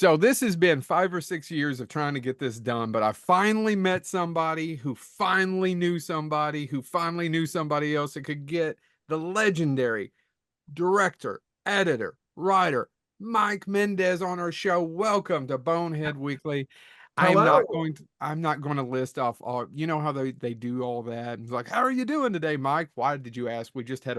So this has been 5 or 6 years of trying to get this done, but I finally met somebody who finally knew somebody who finally knew somebody else that could get the legendary director, editor, writer, Mike Mendez on our show. Welcome to Bonehead Weekly. Hello. I'm not going to list off all, you know how they do all that. And it's like, how are you doing today, Mike? Why did you ask? We just had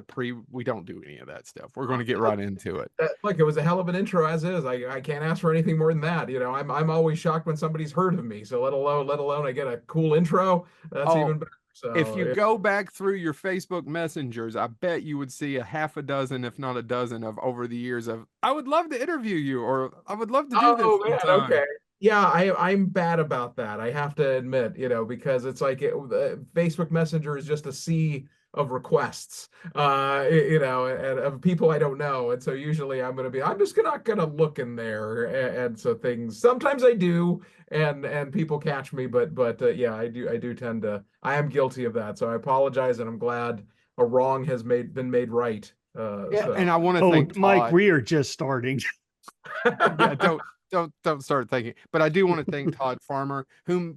we don't do any of that stuff. We're going to get right into it. Look, it was a hell of an intro as is. I can't ask for anything more than that. I'm always shocked when somebody's heard of me. So let alone I get a cool intro. That's Oh, even better. if So you yeah. go back through your Facebook messengers, I bet you would see a half a dozen, if not a dozen, of over the years of I would love to interview you, or I would love to do this Oh man, sometime. okay. Yeah, I'm bad about that. I have to admit, because it's like Facebook Messenger is just a sea of requests, and of people I don't know. And so usually I'm just not gonna look in there. And so things sometimes I do, and people catch me, but yeah, I do tend to. I am guilty of that. So I apologize, and I'm glad a wrong has been made right. Yeah, So and I want to Oh, thank Mike, Todd. we are just starting. Yeah, don't start thinking. But I do want to thank Todd Farmer, who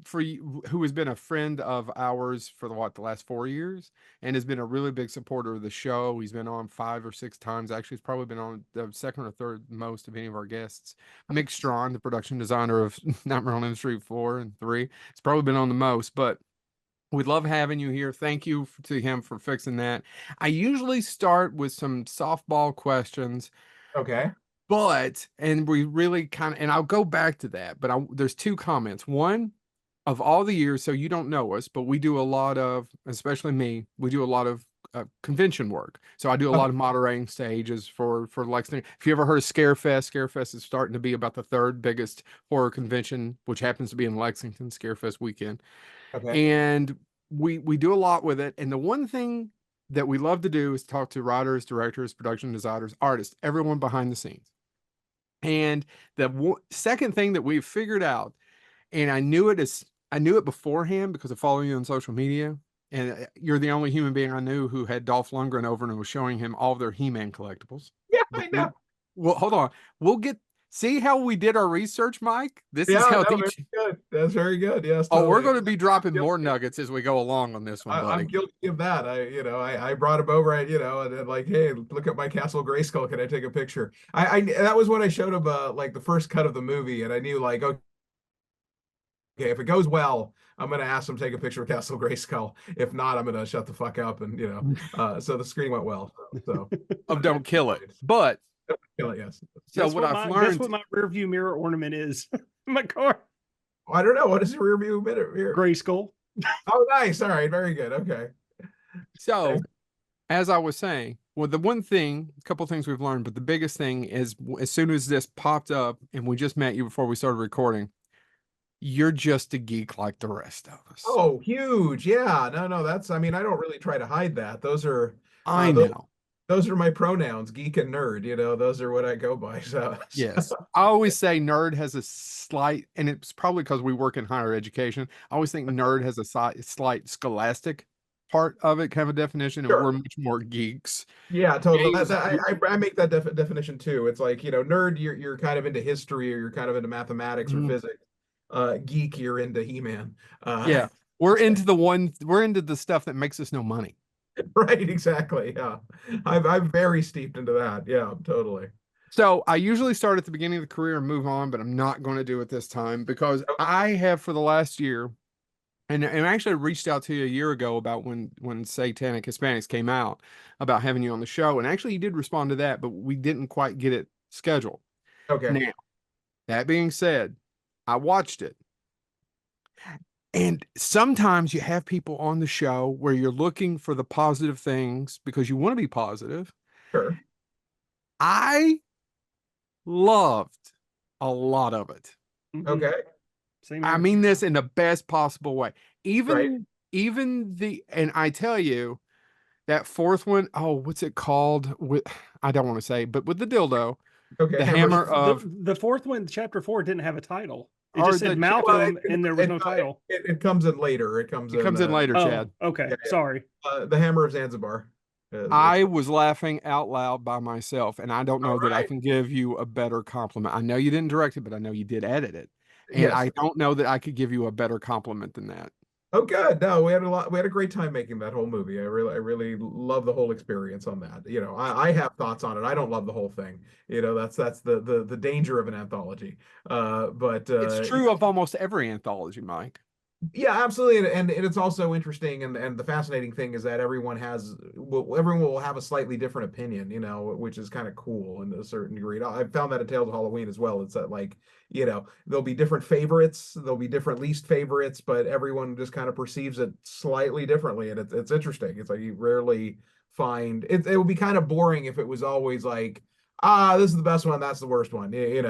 has been a friend of ours for the last 4 years, and has been a really big supporter of the show. He's been on 5 or 6 times. Actually, he's probably been on the second or third most of any of our guests. Mick Strawn, the production designer of Nightmare on Elm Street 4 and 3, has probably been on the most. But we love having you here. Thank you to him for fixing that. I usually start with some softball questions, okay. and we really kind of, and I'll go back to that, but there's two comments. One, of all the years, so you don't know us, but we do a lot of, especially me, we do a lot of convention work. So I do a Okay. lot of moderating stages for Lexington. If you ever heard of Scarefest, Scarefest is starting to be about the third biggest horror convention, which happens to be in Lexington, Scarefest weekend. Okay. And we do a lot with it. And the one thing that we love to do is talk to writers, directors, production designers, artists, everyone behind the scenes. And the second thing that we've figured out, and I knew it beforehand because of following you on social media, and you're the only human being I knew who had Dolph Lundgren over and was showing him all of their He-Man collectibles. Yeah, But I know. well, hold on. We'll get see how we did our research, Mike. This is Yeah, how no, very each. good. That's very good. Yes, Oh, we're totally. going to be dropping more Guilty. nuggets as we go along on this one, I'm buddy. guilty of that. I brought him over, and then like, hey, look at my Castle Grayskull. Can I take a picture? That was when I showed him like the first cut of the movie, and I knew like, okay, if it goes well, I'm gonna ask him to take a picture of Castle Grayskull. If not, I'm gonna shut the fuck up, and so the screen went well. So, Of don't kill it. But yes. so what I've That's learned, what my rear view mirror ornament is. My car. I don't know what is the rear view mirror here. Gray skull. Oh, nice. All right, very good. Okay. so as I was saying, well, the one thing, a couple things we've learned, but the biggest thing is as soon as this popped up and we just met you before we started recording, you're just a geek like the rest of us. Oh, huge. Yeah. No, I mean, I don't really try to hide that. Those are I those know. those are my pronouns, geek and nerd, those are what I go by. Yes. I always say nerd has a slight, and it's probably because we work in higher education. I always think nerd has a slight scholastic part of it, kind of a definition, and we're Sure. much more geeks. Yeah, totally. James, I make that definition too. It's like, nerd, you're kind of into history, or you're kind of into mathematics or Mhm. physics. Geek, you're into He-Man. Yeah, we're into the stuff that makes us no money. Right, exactly. Yeah. I'm very steeped into that. Yeah, totally. So I usually start at the beginning of the career and move on, but I'm not going to do it this time because I have for the last year, and I actually reached out to you a year ago about when Satanic Hispanics came out about having you on the show, and actually you did respond to that, but we didn't quite get it scheduled. Okay. Now, that being said, I watched it. And sometimes you have people on the show where you're looking for the positive things because you want to be positive. Sure. I loved a lot of it. Okay. Same I here. mean this in the best possible way. Right. And I tell you, that fourth one, oh, what's it called? I don't want to say, but with the dildo, Okay. the Hammers. hammer of, The fourth one, chapter 4, didn't have a title. It or just said the, Well, Malcolm, and there was no title. it comes in later. It comes it in comes in later, Oh, Chad. okay. yeah. Sorry. The Hammer of Zanzibar. I was laughing out loud by myself, and I don't know All that I right. can give you a better compliment. I know you didn't direct it, but I know you did edit it. And Yes. I don't know that I could give you a better compliment than that. Oh, good. No, we had a lot. We had a great time making that whole movie. I really love the whole experience on that. I have thoughts on it. I don't love the whole thing. That's the danger of an anthology. But It's true of almost every anthology, Mike. Yeah, absolutely, and it's also interesting, and the fascinating thing is that everyone will have a slightly different opinion, which is kind of cool in a certain degree. I found that in Tales of Halloween as well. It's that, like, there'll be different favorites, there'll be different least favorites, but everyone just kind of perceives it slightly differently, and it's interesting. It's like you rarely find it. It would be kind of boring if it was always like, this is the best one, that's the worst one. It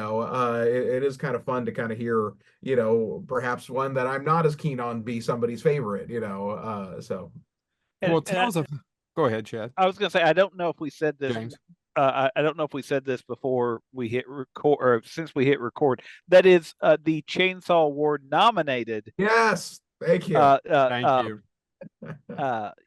is kind of fun to kind of hear, perhaps one that I'm not as keen on be somebody's favorite, so. Well, And Tales of. Go ahead, Chad. I was going to say, I don't know if we said this. James. I don't know if we said this before we hit record, or since we hit record. That is the Chainsaw Award nominated. Yes, thank you. Thank you.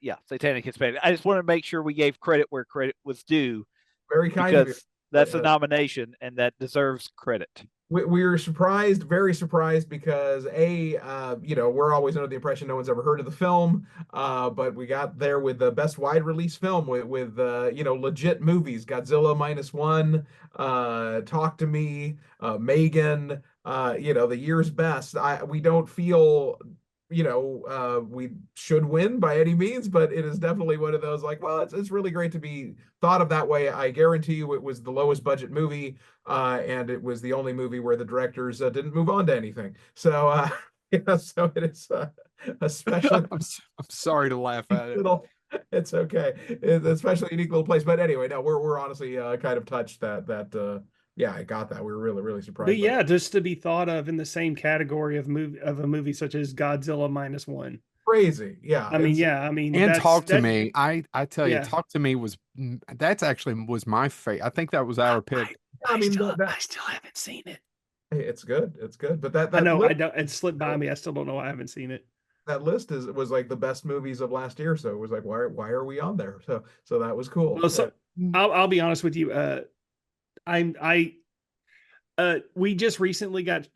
Yeah, Satanic Hispanic. I just want to make sure we gave credit where credit was due, Very kind of you. because that's a nomination and that deserves credit. We were surprised, very surprised, because we're always under the impression no one's ever heard of the film, but we got there with the best wide release film with legit movies: Godzilla -1, Talk to Me, Megan, the year's best. We don't feel we should win by any means, but it is definitely one of those, like, well, it's really great to be thought of that way. I guarantee you it was the lowest budget movie, and it was the only movie where the directors didn't move on to anything. So, so it is a special. I'm sorry to laugh at it. It's okay. It's a especially unique little place. But anyway, no, we're honestly kind of touched that yeah, I got that. We were really, really surprised. But yeah, just to be thought of in the same category of a movie such as Godzilla -1. Crazy. Yeah. I mean, And Talk to Me. I tell you, yeah. Talk to Me that's actually was my favorite. I think that was our pick. I still haven't seen it. Hey, it's good. It's good. But that I know list, I don't. It slipped by me. I still don't know why I haven't seen it. that list was like the best movies of last year. So it was like, why are we on there? So that was cool. Well, so I'll be honest with you. We just recently got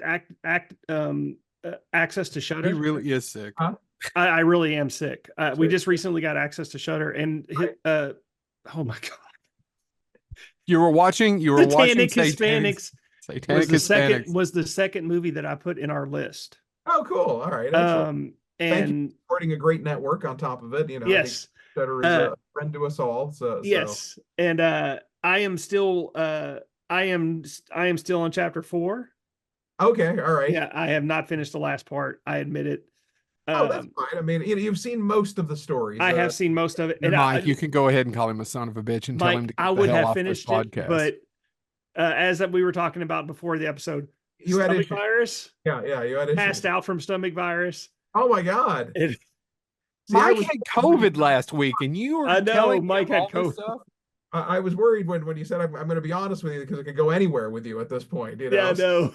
access to Shudder. He really is sick. Huh? I really am sick. We just recently got access to Shudder, and oh my god, You were watching Satanic Hispanics Satanic was the second movie that I put in our list. Oh, cool. All right. Excellent. Thank you And for supporting a great network on top of it. yes, Better is a friend to us all. yes, and I am still still on chapter 4. Okay, all right. Yeah, I have not finished the last part. I admit it. Oh, that's fine. I mean, you've seen most of the stories. I have seen most of it. And Mike, you can go ahead and call him a son of a bitch and tell him to get I the would hell have off this finished podcast. it, but as we were talking about before the episode, You had stomach issues. virus, Yeah, you had issues. passed out from stomach virus. Oh my God. It, See, I Mike was- had COVID last week, and you were I know, telling Mike him had all this COVID. stuff? I was worried when you said I'm going to be honest with you, because it could go anywhere with you at this point. yeah, no.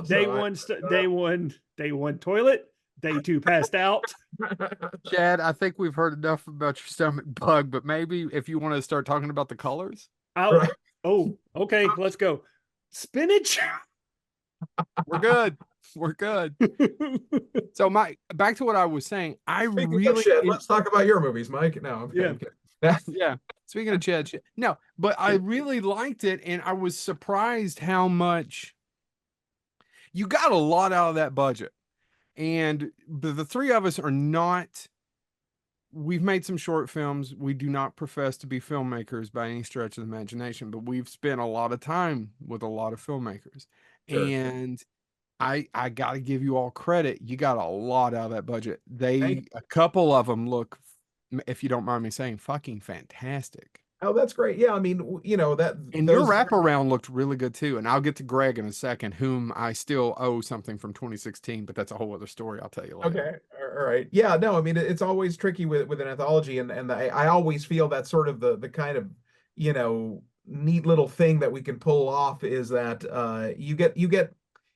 Day Day one toilet. Day 2 passed out. Chad, I think we've heard enough about your stomach bug, but maybe if you want to start talking about the colors, Right. Oh, okay, let's go. Spinach. we're good. We're good. So, Mike, back to what I was saying. I Speaking of really, shit, let's talk about your movies, Mike. No, I'm kidding. yeah. Speaking of Chad, no, but I really liked it, and I was surprised how much you got a lot out of that budget. And the three of us are not. We've made some short films. We do not profess to be filmmakers by any stretch of the imagination, but we've spent a lot of time with a lot of filmmakers. Sure. And I got to give you all credit. You got a lot out of that budget. A couple of them look, if you don't mind me saying, fucking fantastic. Oh, that's great. Yeah, I mean, that. And your wraparound looked really good too. And I'll get to Greg in a second, whom I still owe something from 2016, but that's a whole other story. I'll tell you later. Okay. All right. Yeah, no, I mean, it's always tricky with an anthology, and I always feel that sort of the kind of, neat little thing that we can pull off is that you get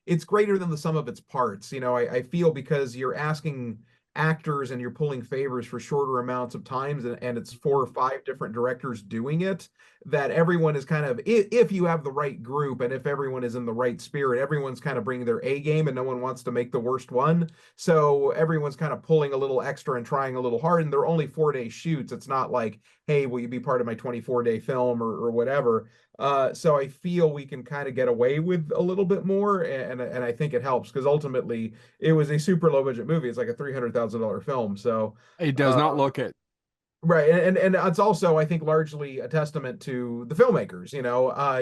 it's greater than the sum of its parts. I feel, because you're asking actors and you're pulling favors for shorter amounts of times, and it's 4 or 5 different directors doing it, that everyone is kind of, if you have the right group and if everyone is in the right spirit, everyone's kind of bringing their A game and no one wants to make the worst one. So everyone's kind of pulling a little extra and trying a little hard, and they're only 4-day shoots. It's not like, hey, will you be part of my 24-day film or whatever. So I feel we can kind of get away with a little bit more, and I think it helps because ultimately it was a super low budget movie. It's like a $300,000 film. So It does not look it. right, and it's also, I think, largely a testament to the filmmakers.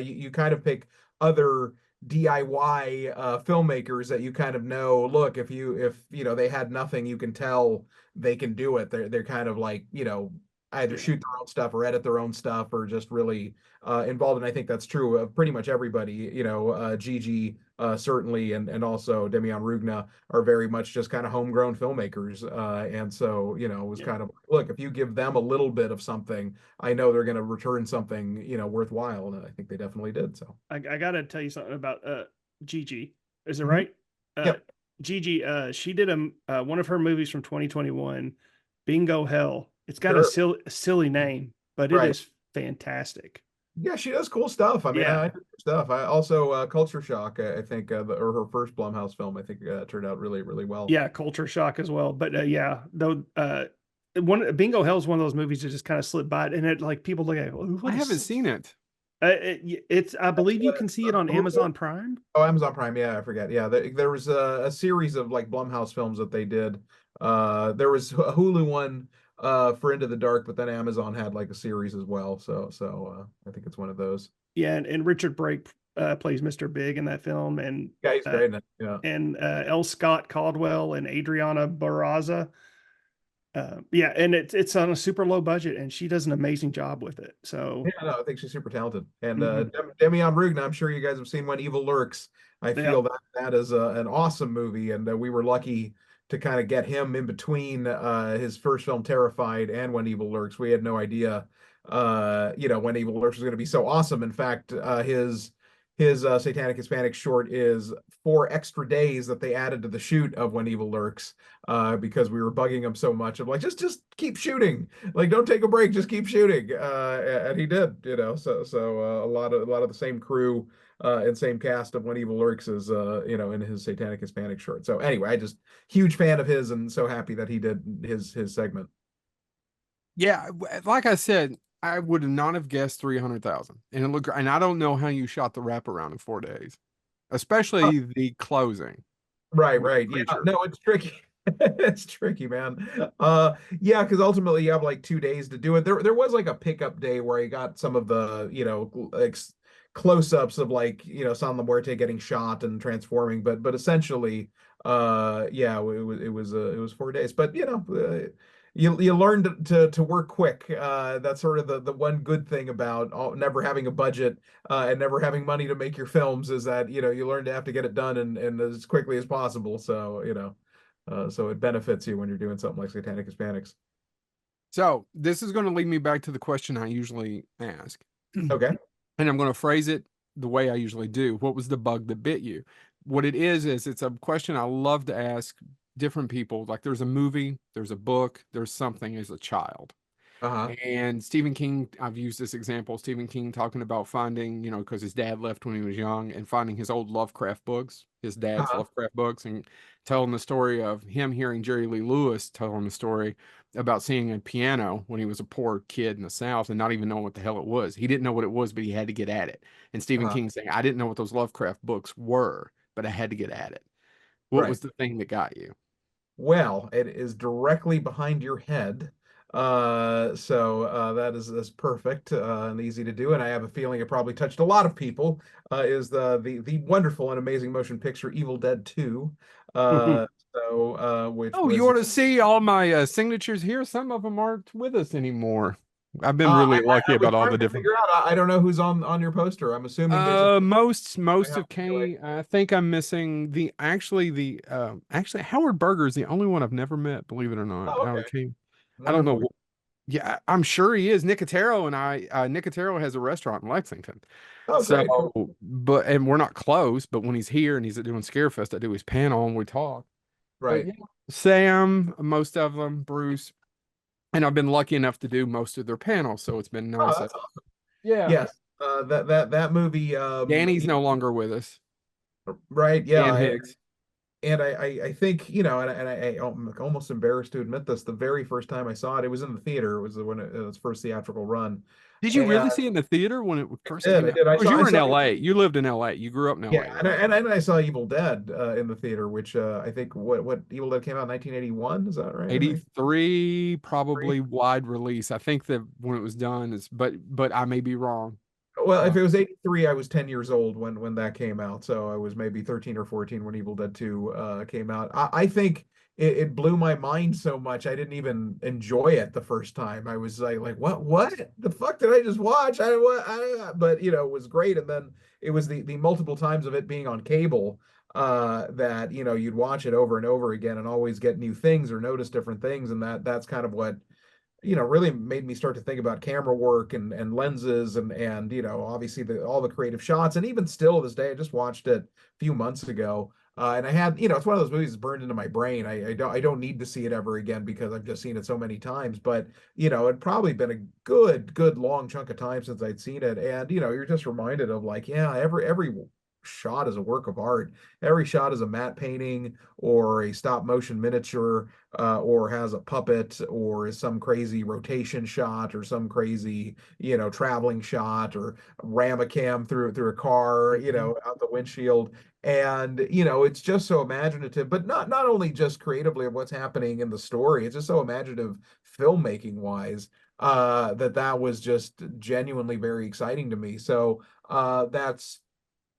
You kind of pick other DIY filmmakers that you kind of know. Look, if they had nothing, you can tell they can do it. They're kind of like, either Yeah. shoot their own stuff or edit their own stuff or just really involved. And I think that's true of pretty much everybody. Gigi certainly, and also Demian Rugna are very much just kind of homegrown filmmakers. And so, it was kind of, look, if you give them a little bit of something, I know they're going to return something, worthwhile. And I think they definitely did. So I got to tell you something about Gigi. Is it Mhm. right? Yep. Gigi, she did one of her movies from 2021, Bingo Hell. It's got Sure. a silly name, but it Right. is fantastic. Yeah, she does cool stuff. I mean, Yeah. I like her stuff. I also Culture Shock. I think, or her first Blumhouse film. I think turned out really, really well. Yeah, Culture Shock as well. But yeah, though one Bingo Hell is one of those movies that just kind of slipped by, and it like people look at it, I haven't seen it. It's I believe you can see it on Amazon Prime. Oh, Amazon Prime. Yeah, I forget. Yeah, there was a series of like Blumhouse films that they did. There was a Hulu one for Into the Dark, but then Amazon had like a series as well. So I think it's one of those. Yeah, and Richard Brake plays Mr. Big in that film, and Yeah, he's great in it. Yeah. L. Scott Caldwell and Adriana Barraza. Yeah, and it's on a super low budget, and she does an amazing job with it. So Yeah, no, I think she's super talented. And Mhm. Demian Rugna, I'm sure you guys have seen When Evil Lurks. I Yeah. feel that is an awesome movie, and we were lucky to kind of get him in between his first film, Terrified, and When Evil Lurks. We had no idea, When Evil Lurks was going to be so awesome. In fact, his Satanic Hispanic short is 4 extra days that they added to the shoot of When Evil Lurks, because we were bugging him so much. I'm like, just keep shooting, like don't take a break, just keep shooting. And he did, so a lot of the same crew and same cast of When Evil Lurks is in his Satanic Hispanic short. So anyway, I just huge fan of his and so happy that he did his segment. Yeah, like I said, I would not have guessed 300,000. And it looked, and I don't know how you shot the wraparound in 4 days, especially the closing Right, with the right. Yeah, creature. no, it's tricky. It's tricky, man. Yeah, because ultimately you have like 2 days to do it. There was like a pickup day where I got some of the, like close-ups of like, San Muerte getting shot and transforming, but essentially, yeah, it was 4 days. But you learn to work quick. That's sort of the one good thing about never having a budget and never having money to make your films, is that you learn to have to get it done and as quickly as possible. So so it benefits you when you're doing something like Satanic Hispanics. So this is going to lead me back to the question I usually ask. Okay. And I'm going to phrase it the way I usually do. What was the bug that bit you? What it is it's a question I love to ask different people. Like there's a movie, there's a book, there's something as a child. Uh-huh. And Stephen King, I've used this example, Stephen King talking about finding, because his dad left when he was young, and finding his old Lovecraft books, his dad's Uh-huh. Lovecraft books, and telling the story of him hearing Jerry Lee Lewis telling the story about seeing a piano when he was a poor kid in the South and not even knowing what the hell it was. He didn't know what it was, but he had to get at it. And Stephen Uh-huh. King saying, I didn't know what those Lovecraft books were, but I had to get at it. What Right. was the thing that got you? Well, it is directly behind your head. So that is perfect and easy to do. And I have a feeling it probably touched a lot of people, is the wonderful and amazing motion picture Evil Dead 2. Uh, which Oh, you was want to see all my signatures here? Some of them aren't with us anymore. I've been I, really I lucky was about all the trying to different. figure out. I don't know who's on your poster. I'm assuming there's a I Most have of a feeling. Kane. I think I'm missing the actually Howard Berger is the only one I've never met. Believe it or not, Oh, Howard okay. Kane. I don't Wonderful. know. Yeah, I'm sure he is. Nicotero and I. Nicotero has a restaurant in Lexington. Oh, So, great. Cool. but and we're not close. But when he's here and he's doing Scarefest, I do his panel and we talk. Right. yeah, Sam, most of them, Bruce, and I've been lucky enough to do most of their panels, so it's been Oh, nice. that's awesome. Yeah. Yes. That movie, Danny's no longer with us. right. Dan Yeah. Hicks. And I think, I'm almost embarrassed to admit this. The very first time I saw it, it was in the theater. It was when it was first theatrical run. Did you And really see it in the theater when it first I came did, I out? did. Because you I were in saw, LA. You lived in LA. You grew up in yeah, LA, and right? I saw Evil Dead in the theater, which I think what Evil Dead came out in 1981. Is that right? I think. 83, probably wide release. I think that when it was done is, but I may be wrong. Well, Uh, if it was 83, I was 10 years old when that came out. So I was maybe 13 or 14 when Evil Dead 2 came out. I think it blew my mind so much I didn't even enjoy it the first time. I was like what the fuck did I just watch? But it was great. And then it was the multiple times of it being on cable that you'd watch it over and over again and always get new things or notice different things. And that's kind of what really made me start to think about camera work and lenses and obviously all the creative shots. And even still this day, I just watched it a few months ago. And I had, it's one of those movies that's burned into my brain. I don't need to see it ever again because I've just seen it so many times. But it'd probably been a good long chunk of time since I'd seen it. And you're just reminded of like, yeah, every shot is a work of art. Every shot is a matte painting or a stop motion miniature, or has a puppet or is some crazy rotation shot or some crazy, traveling shot or ram a cam through a car, out the windshield. And, it's just so imaginative, but not only just creatively of what's happening in the story, it's just so imaginative filmmaking wise, that was just genuinely very exciting to me. So that's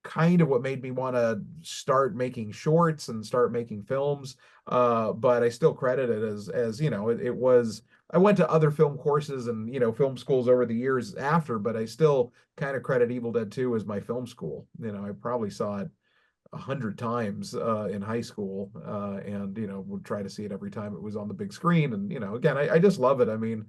kind of what made me want to start making shorts and start making films. But I still credit it as it was. I went to other film courses and film schools over the years after, but I still kind of credit Evil Dead 2 as my film school. I probably saw it 100 times in high school, and would try to see it every time it was on the big screen. And again, I just love it. I mean,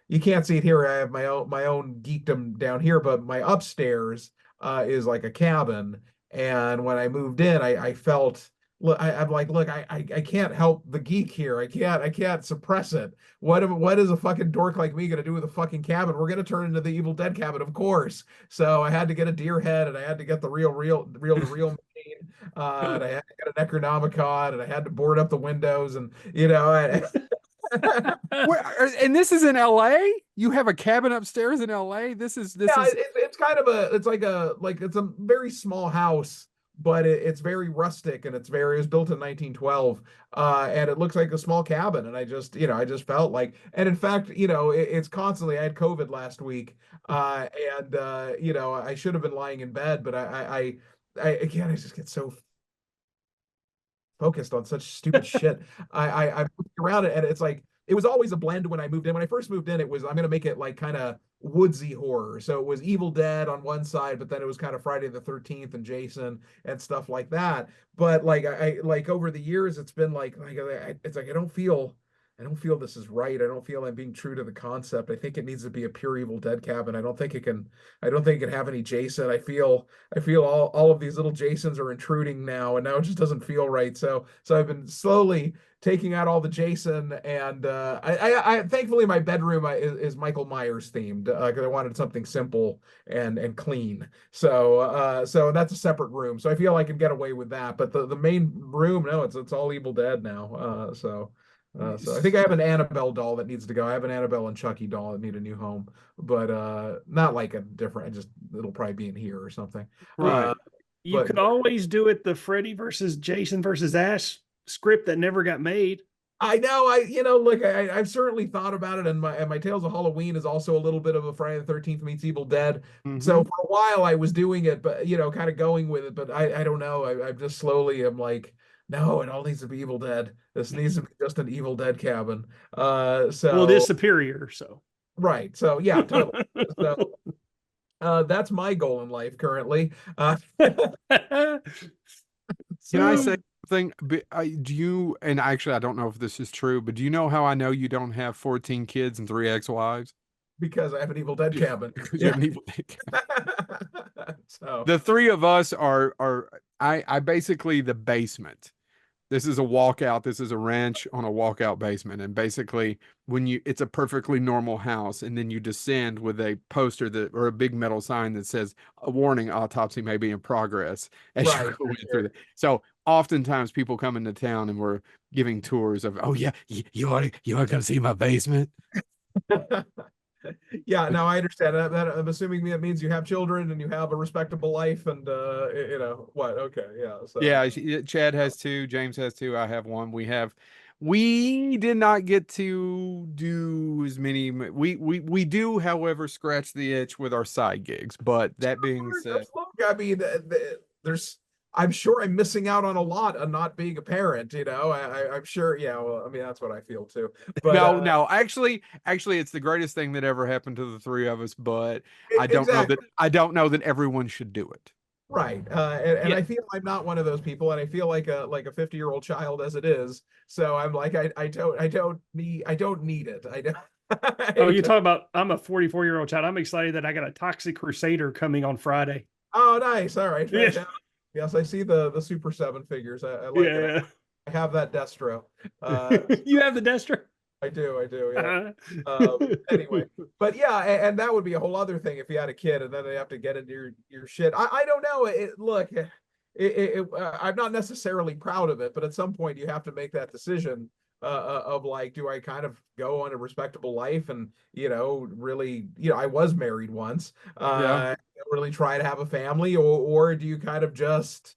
you can't see it here. I have my own geekdom down here, but my upstairs is like a cabin. And when I moved in, I felt. Look, I'm like, look, I can't help the geek here. I can't suppress it. What is a fucking dork like me gonna do with a fucking cabin? We're gonna turn into the Evil Dead cabin, of course. So I had to get a deer head, and I had to get the reel to reel machine, and I had to get an Necronomicon, and I had to board up the windows, and and this is in LA? You have a cabin upstairs in LA? This yeah, is it's kind of it's a very small house, but it's very rustic and it was built in 1912, and it looks like a small cabin. And I just felt like, and in fact, it's constantly. I had COVID last week, and I should have been lying in bed, but again, I just get so focused on such stupid shit. I'm looking around it and it's like it was always a blend when I moved in. When I first moved in, it was I'm gonna make it like kind of woodsy horror. So it was Evil Dead on one side, but then it was kind of Friday the 13th and Jason and stuff like that. But like I like over the years, it's been it's like I don't feel this is right. I don't feel I'm being true to the concept. I think it needs to be a pure Evil Dead cabin. I don't think it can have any Jason. I feel all of these little Jasons are intruding now, and now it just doesn't feel right. So I've been slowly taking out all the Jason, and I thankfully my bedroom is Michael Myers themed because I wanted something simple and clean. So that's a separate room. So I feel I can get away with that. But the main room, no, it's all Evil Dead now. So I think I have an Annabelle doll that needs to go. I have an Annabelle and Chucky doll that need a new home, but not like a different. It'll probably be in here or something. right. You But could always do it the Freddy versus Jason versus Ash script that never got made. I know, look, I've certainly thought about it, and my Tales of Halloween is also a little bit of a Friday the 13th meets Evil Dead. So Mhm. for a while I was doing it, but kind of going with it, but I don't know. I'm just slowly I'm like, no, it all needs to be Evil Dead. This needs to be just an Evil Dead cabin. Well, it is So superior, so. right. So yeah, totally. So that's my goal in life currently. Can I So say something? Do you, and actually, I don't know if this is true, but do you know how I know you don't have 14 kids and 3 ex-wives? because I have an Evil Dead cabin. Because you have an evil dick. So The three of us are I basically the basement. This is a walkout. This is a ranch on a walkout basement. And basically, it's a perfectly normal house. And then you descend with a poster or a big metal sign that says, a warning, autopsy may be in progress as Right. you're going through that. So oftentimes people come into town and we're giving tours of, oh yeah, you want to come see my basement? Yeah, no, I understand that. I'm assuming that means you have children and you have a respectable life and what? Okay, yeah. So Yeah, Chad has two, James has two, I have one. We did not get to do as many. We do, however, scratch the itch with our side gigs. But that being said, look, I mean, there's. I'm sure I'm missing out on a lot on not being a parent. I'm sure. Yeah, well, I mean, that's what I feel too. But no, actually, it's the greatest thing that ever happened to the three of us. But exactly. I don't know that everyone should do it. Right. And Yeah. I feel I'm not one of those people, and I feel like a 50-year-old child as it is. So I'm like, I don't need it. I don't. Oh, you talk about, I'm a 44-year-old child. I'm excited that I got a Toxic Crusader coming on Friday. Oh, nice. All right. Yeah. Yes, I see the Super 7 figures. I like it. Yeah. I have that Destro. You have the Destro? I do. Yeah. Anyway, but yeah, and that would be a whole other thing if you had a kid and then they have to get into your shit. I don't know. Look, I'm not necessarily proud of it, but at some point you have to make that decision of like, do I kind of go on a respectable life and really, I was married once, Yeah. really try to have a family, or do you kind of just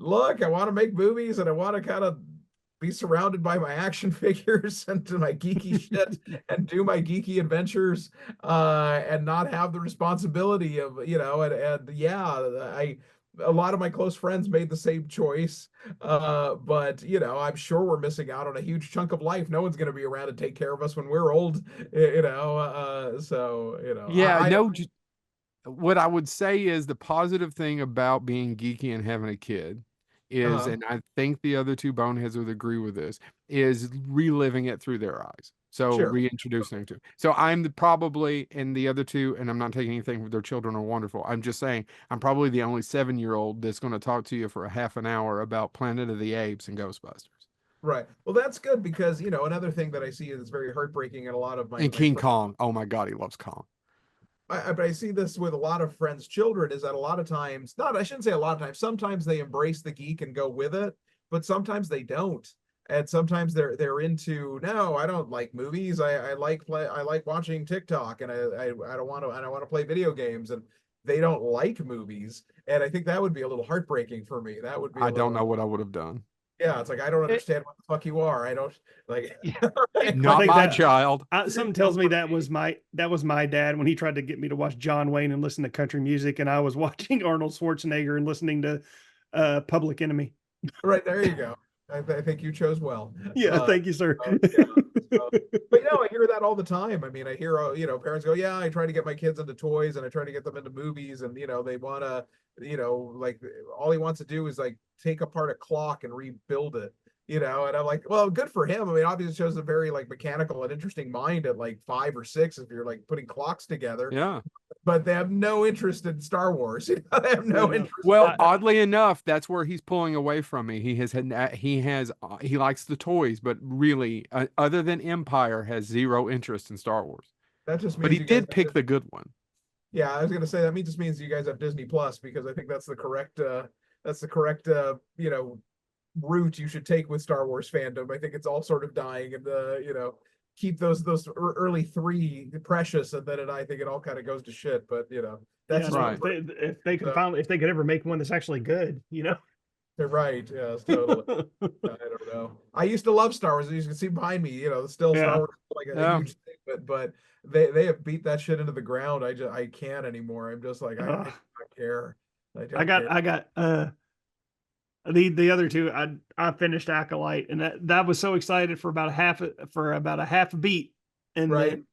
look, I want to make movies and I want to kind of be surrounded by my action figures and my geeky shit and do my geeky adventures and not have the responsibility of and yeah, a lot of my close friends made the same choice, but I'm sure we're missing out on a huge chunk of life. No one's going to be around to take care of us when we're old, so Yeah, I no, what I would say is the positive thing about being geeky and having a kid is, and I think the other two boneheads would agree with this, is reliving it through their eyes. So sure. reintroducing to. So I'm probably, and the other two, and I'm not taking anything from their children are wonderful. I'm just saying I'm probably the only 7-year-old that's going to talk to you for a half an hour about Planet of the Apes and Ghostbusters. Right. Well, that's good because another thing that I see is very heartbreaking in a lot of And my King friends. Kong. Oh my God, he loves Kong. But I see this with a lot of friends' children is that a lot of times, not I shouldn't say a lot of times, sometimes they embrace the geek and go with it, but sometimes they don't. And sometimes they're into, no, I don't like movies. I like watching TikTok and I don't want to play video games, and they don't like movies. And I think that would be a little heartbreaking for me. That would be a I don't little, know what I would have done. yeah, it's like I don't It, understand what the fuck you are. I don't like I Not think my that child. something tells me that was my dad when he tried to get me to watch John Wayne and listen to country music, and I was watching Arnold Schwarzenegger and listening to Public Enemy. right, there you go. I think you chose well. Yeah, thank you, sir. Yeah, but I hear that all the time. I mean, I hear parents go, yeah, I try to get my kids into toys and I try to get them into movies, and they want to, like all he wants to do is like take apart a clock and rebuild it. And I'm like, well, good for him. I mean, obviously it shows a very like mechanical and interesting mind at like 5 or 6 if you're like putting clocks together. Yeah. But they have no interest in Star Wars. They have no interest. Well, oddly enough, that's where he's pulling away from me. He likes the toys, but really, other than Empire, has zero interest in Star Wars. That just means But he did pick the good one. Yeah, I was gonna say that just means you guys have Disney Plus, because I think that's the correct route you should take with Star Wars fandom. I think it's all sort of dying, and keep those early 3 precious, and then I think it all kind of goes to shit. But that's right. If they could ever make one that's actually good, They're right. Yes, totally. I don't know. I used to love Star Wars. As you can see behind me, still Star Wars is like a huge thing, but they have beat that shit into the ground. I can't anymore. I'm just like I don't care. I got the other two. I finished Acolyte, and that was so excited for about a half a beat, and then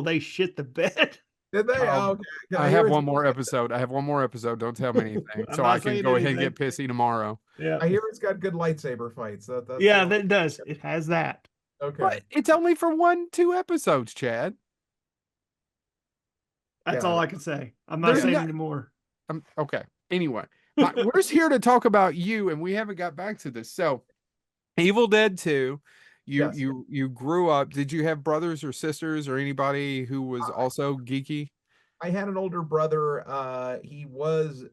they shit the bed. Did they? Okay. I have one more episode. Don't tell me anything, so I can go ahead and get pissy tomorrow. Yeah, I hear it's got good lightsaber fights. That does. It has that. Okay, but it's only for 1-2 episodes, Chad. That's all I can say. I'm not saying anymore. Okay. Anyway, we're here to talk about you, and we haven't got back to this. So, Evil Dead 2. You Yes. you you grew up. Did you have brothers or sisters or anybody who was also geeky? I had an older brother. He was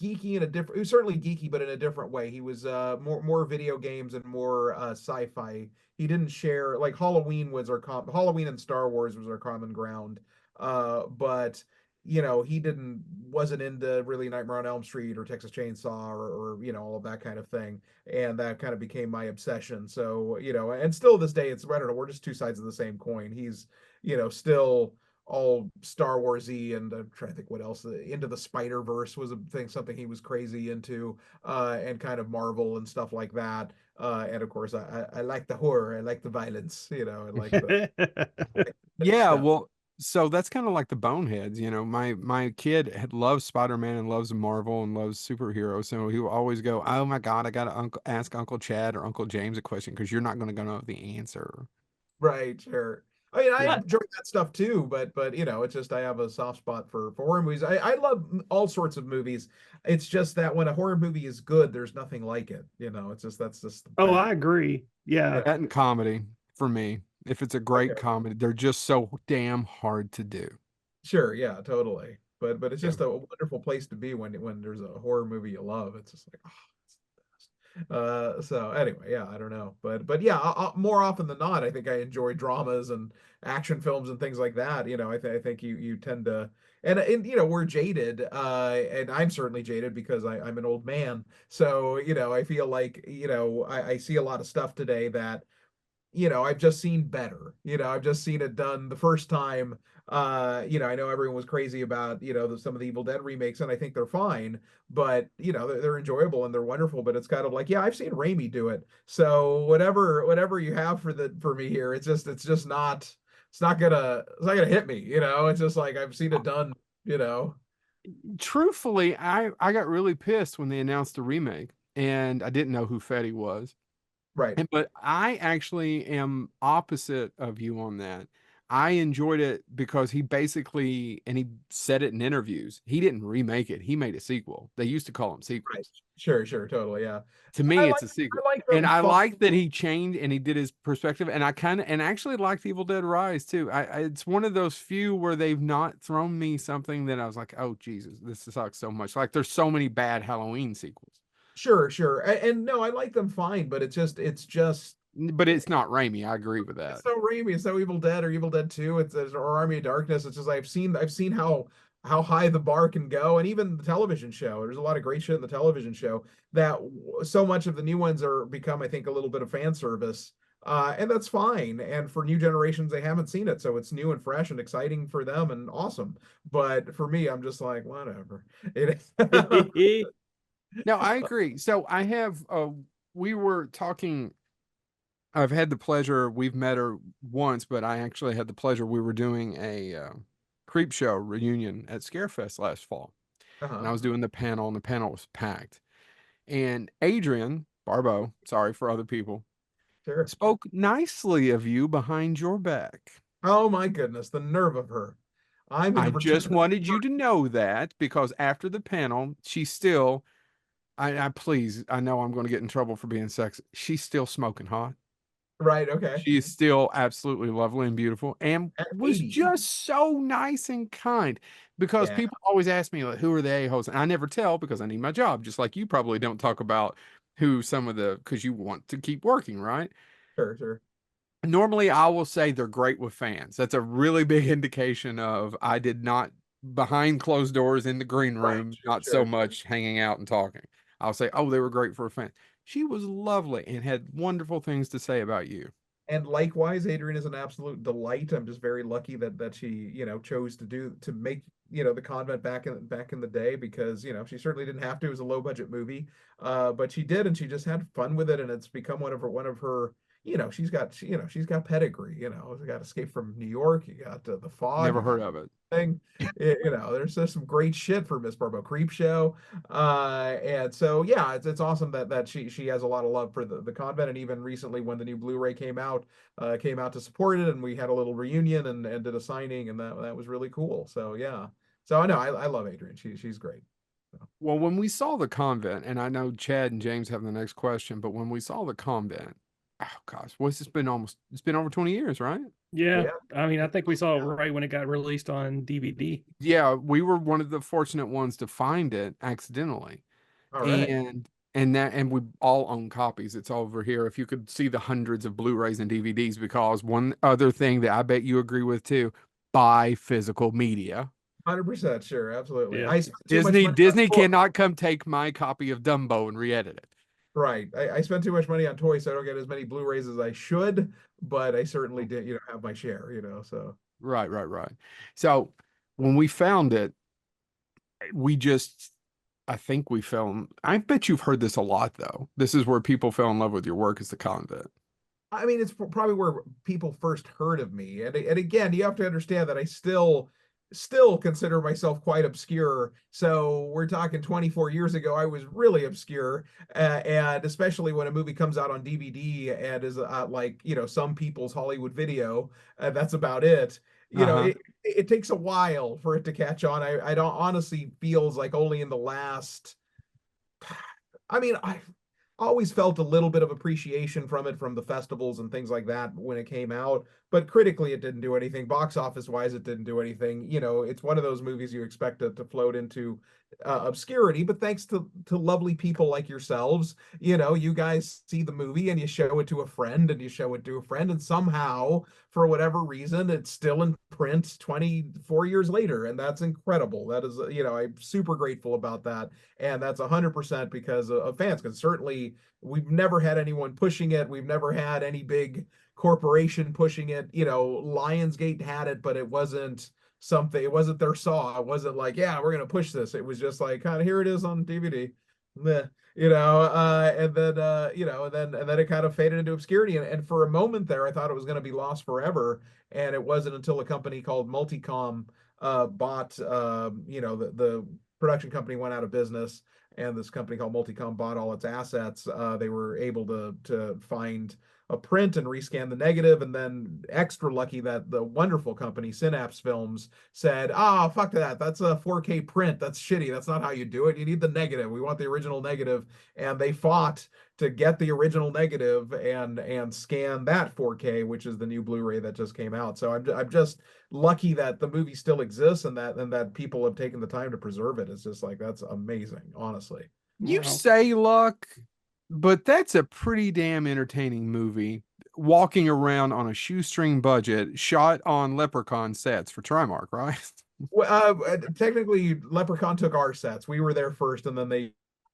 geeky in a different, he was certainly geeky, but in a different way. He was more video games and more sci-fi. He didn't share, like, Halloween was our Halloween and Star Wars was our common ground. But he wasn't into really Nightmare on Elm Street or Texas Chainsaw or all of that kind of thing. And that kind of became my obsession. So, and still this day, it's, I don't know, we're just two sides of the same coin. He's, still all Star Warsy, and I'm trying to think what else. Into the Spider Verse was a thing, something he was crazy into, and kind of Marvel and stuff like that. And of course, I like the horror, I like the violence, I like the Yeah, stuff. well, so that's kind of like the boneheads, My kid had loves Spider-Man and loves Marvel and loves superheroes, so he will always go, "Oh my God, I gotta ask Uncle Chad or Uncle James a question because you're not gonna know the answer." Right, sure. I mean, I Yeah. enjoy that stuff too, but it's just I have a soft spot for horror movies. I love all sorts of movies. It's just that when a horror movie is good, there's nothing like it. It's just that's just the Oh, fact. I agree. Yeah. That and comedy for me. If it's a great Okay. comedy, they're just so damn hard to do. Sure, yeah, totally. But it's Yeah. just a wonderful place to be when there's a horror movie you love. It's just like, oh, it's the best. So anyway, yeah, I don't know, but yeah, more often than not, I think I enjoy dramas and action films and things like that. I think you tend to, and we're jaded, and I'm certainly jaded because I'm an old man. So I feel like I see a lot of stuff today that I've just seen better. I've just seen it done the first time. I know everyone was crazy about, some of the Evil Dead remakes, and I think they're fine, but they're enjoyable and they're wonderful. But it's kind of like, yeah, I've seen Raimi do it. So whatever you have for me here, it's not gonna hit me. It's just like I've seen it done. You know, Truthfully, I got really pissed when they announced the remake, and I didn't know who Fetty was. right, But I actually am opposite of you on that. I enjoyed it because he basically, and he said it in interviews, he didn't remake it. He made a sequel. They used to call them right, sequels. sure, totally, yeah. To I me, it's like a sequel. I like And them I fun. like that he changed and he did his perspective. And I kind of, and actually liked Evil Dead Rise too. It's one of those few where they've not thrown me something that I was like, oh, Jesus, this sucks so much. Like there's so many bad Halloween sequels, Sure. And no, I like them fine, but it's just but it's not Raimi. I agree with it's that. so Raimi. It's so Evil Dead or Evil Dead 2. It's or Army of Darkness. It's just I've seen how high the bar can go, and even the television show. There's a lot of great shit in the television show that so much of the new ones are become, I think, a little bit of fan service. And that's fine. And for new generations, they haven't seen it, so it's new and fresh and exciting for them and awesome. But for me, I'm just like, whatever. It, No, I agree. So I have we were talking, I've had the pleasure, we've met her once, but I actually had the pleasure, we were doing a creep show reunion at Scarefest last fall. And uh-huh. I was doing the panel and the panel was packed. And Adrian Barbeau, sorry for other people, Sure. spoke nicely of you behind your back. Oh my goodness, the nerve of her. I'm in I a just fraternity. wanted you to know that because after the panel, she's still, I please, I know I'm going to get in trouble for being sexist. She's still smoking hot. Right, okay. She is still absolutely lovely and beautiful and At was 80. just so nice and kind because Yeah, people always ask me, like, who are the a-holes? And I never tell because I need my job, just like you probably don't talk about who some of the, because you want to keep working, right? sure. Normally, I will say they're great with fans. That's a really big indication of I did not behind closed doors in the green Right, room, not so much hanging out and talking. I'll say, oh, they were great for a fan. She was lovely and had wonderful things to say about you. And likewise, Adrian is an absolute delight. I'm just very lucky that she, chose to make, the convent back in the day because, she certainly didn't have to. It was a low budget movie. But she did, and she just had fun with it, and it's become one of her, she's got pedigree, you got Escape from New York, you got The Fog, Never you got heard of it. thing. There's just some great shit for Miss Barbo Creep Show. And so yeah, it's awesome that she has a lot of love for the convent. And even recently when the new Blu-ray came out to support it, and we had a little reunion and did a signing, and that was really cool. So yeah. So I know I love Adrian. She's great. Well, when we saw the convent, and I know Chad and James have the next question, but when we saw the convent, oh gosh, what's it's been almost it's been over 20 years, right? Yeah. Yeah. I mean, I think we saw it right when it got released on DVD. Yeah, we were one of the fortunate ones to find it accidentally. All right. And we all own copies. It's over here. If you could see the hundreds of Blu-rays and DVDs, because one other thing that I bet you agree with too, buy physical media. 100% sure, absolutely. Yeah. I spent too much money on Disney toys. cannot come take my copy of Dumbo and re-edit it. Right. I spent too much money on toys, so I don't get as many Blu-rays as I should, but I certainly did, have my share, so. Right, right, right. So when we found it, we just I think we fell. I bet you've heard this a lot though. This is where people fell in love with your work, is the convent. I mean, it's probably where people first heard of me. And again, you have to understand that I still consider myself quite obscure. So we're talking 24 years ago, I was really obscure. And especially when a movie comes out on DVD and is like, some people's Hollywood Video, that's about it. Uh-huh. It takes a while for it to catch on. I don't honestly feels like only in the last, I mean, I always felt a little bit of appreciation from it from the festivals and things like that when it came out, but critically it didn't do anything. Box office wise, it didn't do anything. It's one of those movies you expect it to float into obscurity, but thanks to lovely people like yourselves, you guys see the movie and you show it to a friend and you show it to a friend, and somehow for whatever reason it's still in print 24 years later, and that's incredible. That is, I'm super grateful about that, and that's 100% because of fans, because certainly we've never had anyone pushing it. We've never had any big corporation pushing it. Lionsgate had it, but it wasn't something, it wasn't their saw. It wasn't like, yeah, we're going to push this. It was just like, kind of, here it is on DVD. Meh, and then, and then it kind of faded into obscurity. And for a moment there, I thought it was going to be lost forever. And it wasn't until a company called Multicom bought, the production company went out of business, and this company called Multicom bought all its assets. They were able to find a print and rescan the negative, and then extra lucky that the wonderful company Synapse Films said, fuck that, that's a 4K print, that's shitty, that's not how you do it, you need the negative, we want the original negative. And they fought to get the original negative and scan that 4K, which is the new Blu-ray that just came out. So I'm just lucky that the movie still exists, and that people have taken the time to preserve it. It's just like, that's amazing, honestly. You Wow. say luck, but that's a pretty damn entertaining movie. Walking around on a shoestring budget, shot on Leprechaun sets for Trimark, right? Well, technically, Leprechaun took our sets. We were there first, and then they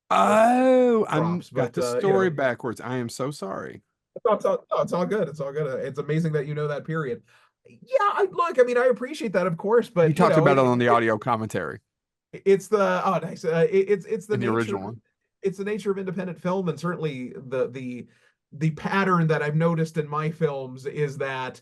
Oh, I'm props. got But the story backwards. I am so sorry. it's all good. It's all good. It's amazing that you know that period. Yeah, look. I mean, I appreciate that, of course, You but talked about it on the audio commentary it's the nice. It's the in the nature. original one. It's the nature of independent film, and certainly the pattern that I've noticed in my films is that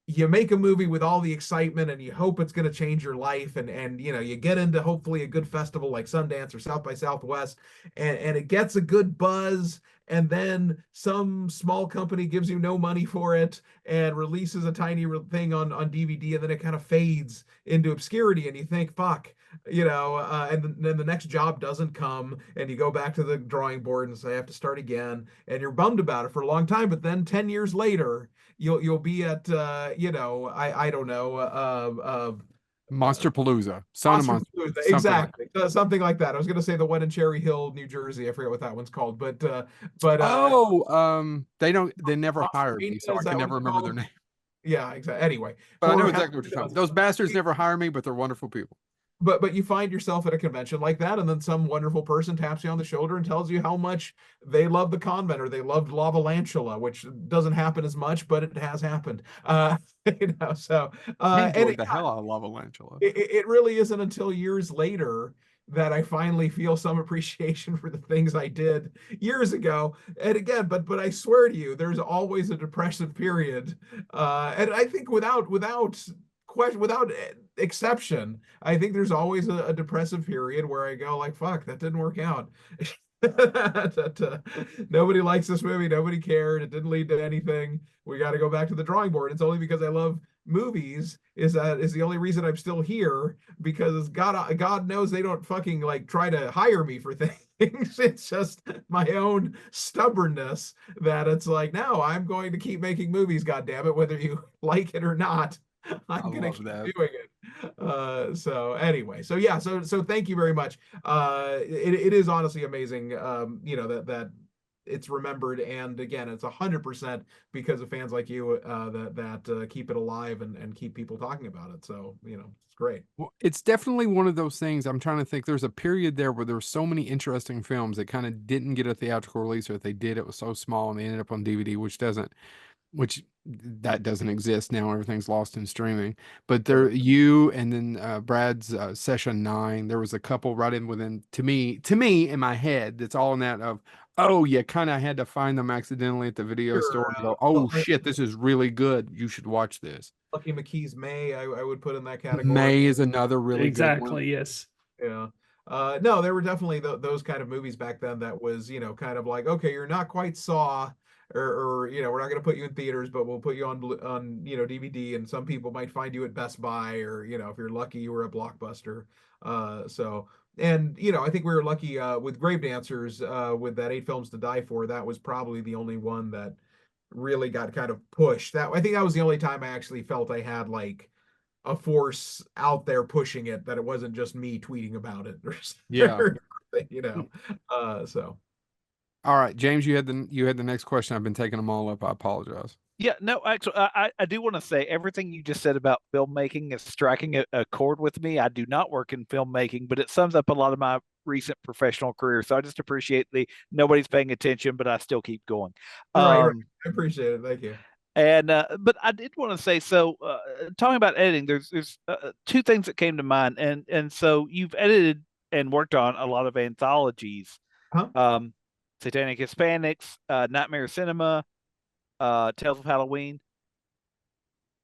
you make a movie with all the excitement and you hope it's going to change your life, and you get into hopefully a good festival like Sundance or South by Southwest, and it gets a good buzz, and then some small company gives you no money for it and releases a tiny thing on DVD, and then it kind of fades into obscurity, and you think, fuck, and then the next job doesn't come, and you go back to the drawing board and say, I have to start again, and you're bummed about it for a long time. But then 10 years later, you'll be at I don't know, Monster Palooza, Son of Monster Monster, Palooza, something like exactly, something like that. I was going to say the one in Cherry Hill, New Jersey. I forget what that one's called, but they never Monster hired me, Mania, so I is that can what never it's remember their called? name. Yeah, exactly. Anyway, But I know for exactly what you're talking about. Those bastards never hire me, but they're wonderful people. but you find yourself at a convention like that, and then some wonderful person taps you on the shoulder and tells you how much they love the convent, or they loved Lavalantula, which doesn't happen as much, but it has happened. So I and enjoyed the hell out of Lava Lantula. it really isn't until years later that I finally feel some appreciation for the things I did years ago. And again, but I swear to you, there's always a depressive period, and I think without question, without exception, I think there's always a depressive period where I go like, fuck, that didn't work out. Nobody likes this movie, nobody cared, it didn't lead to anything, we got to go back to the drawing board. It's only because I love movies is the only reason I'm still here, because God knows they don't fucking like try to hire me for things. It's just my own stubbornness that it's like, no, I'm going to keep making movies, God damn it, whether you like it or not. I I'm gonna love keep that. doing it. So anyway, so yeah, so thank you very much. It is honestly amazing, that it's remembered, and again, it's 100% because of fans like you, that keep it alive and keep people talking about it. So it's great. Well, it's definitely one of those things. I'm trying to think. There's a period there where there were so many interesting films that kind of didn't get a theatrical release, or if they did, it was so small and they ended up on DVD, which that doesn't exist now. Everything's lost in streaming. But there, you and then Brad's Session 9, there was a couple right in within, to me in my head, that's all in that of, oh, you kind of had to find them accidentally at the video store Sure. and go, oh shit, this is really good. You should watch this. Lucky McKee's May, I would put in that category. May is another really good one. Exactly. Yes. Yeah. No, there were definitely those kind of movies back then that was, kind of like, okay, you're not quite Saw, or we're not going to put you in theaters, but we'll put you on DVD, and some people might find you at Best Buy, or if you're lucky, you were a Blockbuster. So, and I think we were lucky with Grave Dancers, with that 8 films to Die For. That was probably the only one that really got kind of pushed. That, I think that was the only time I actually felt I had like a force out there pushing it, that it wasn't just me tweeting about it or Yeah. something, so. All right, James, you had the next question. I've been taking them all up. I apologize. Yeah, no, actually, I do want to say everything you just said about filmmaking is striking a chord with me. I do not work in filmmaking, but it sums up a lot of my recent professional career. So I just appreciate the nobody's paying attention, but I still keep going. Right. I appreciate it. Thank you. And but I did want to say, so talking about editing, there's two things that came to mind, and so you've edited and worked on a lot of anthologies, Huh? Satanic Hispanics, Nightmare Cinema, Tales of Halloween.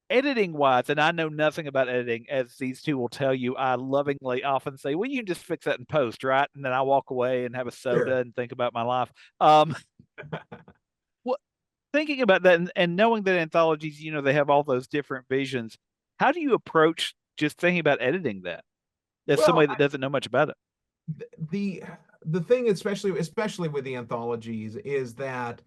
Editing wise, and I know nothing about editing, as these two will tell you, I lovingly often say, well, you can just fix that in post, right? And then I walk away and have a soda Sure. and think about my life. What thinking about that, and knowing that anthologies, they have all those different visions, how do you approach just thinking about editing that as Well, somebody that doesn't know much about it? the thing, especially with the anthologies, is that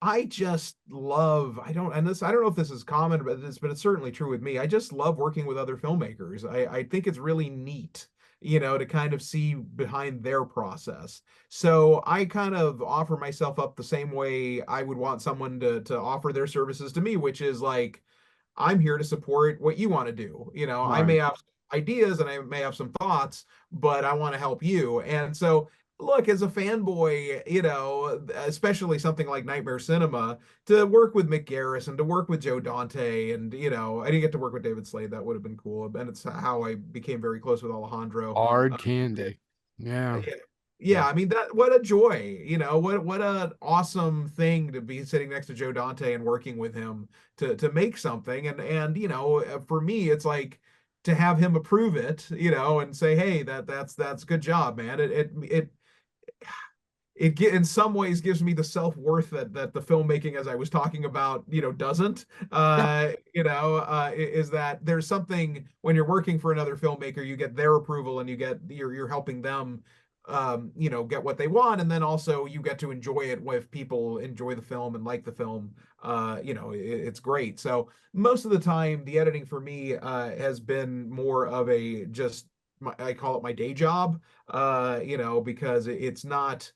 I just love, I don't know if this is common, but it's certainly true with me. I just love working with other filmmakers. I think it's really neat, to kind of see behind their process. So I kind of offer myself up the same way I would want someone to offer their services to me, which is like, I'm here to support what you want to do. I may Right. have ideas and I may have some thoughts, but I want to help you. And so, look, as a fanboy, especially something like Nightmare Cinema, to work with Mick Garris and to work with Joe Dante, and I didn't get to work with David Slade. That would have been cool. And it's how I became very close with Alejandro. Hard candy. Yeah. Yeah. Yeah, I mean, that, what a joy, what an awesome thing to be sitting next to Joe Dante and working with him to make something. And for me, it's like to have him approve it, and say, hey, that's good job, man. In some ways gives me the self-worth that the filmmaking, as I was talking about, doesn't. Is that there's something when you're working for another filmmaker, you get their approval, and you're helping them get what they want, and then also you get to enjoy it. If people enjoy the film and like the film, it's great. So most of the time, the editing for me has been more of a just I call it my day job, because it's not,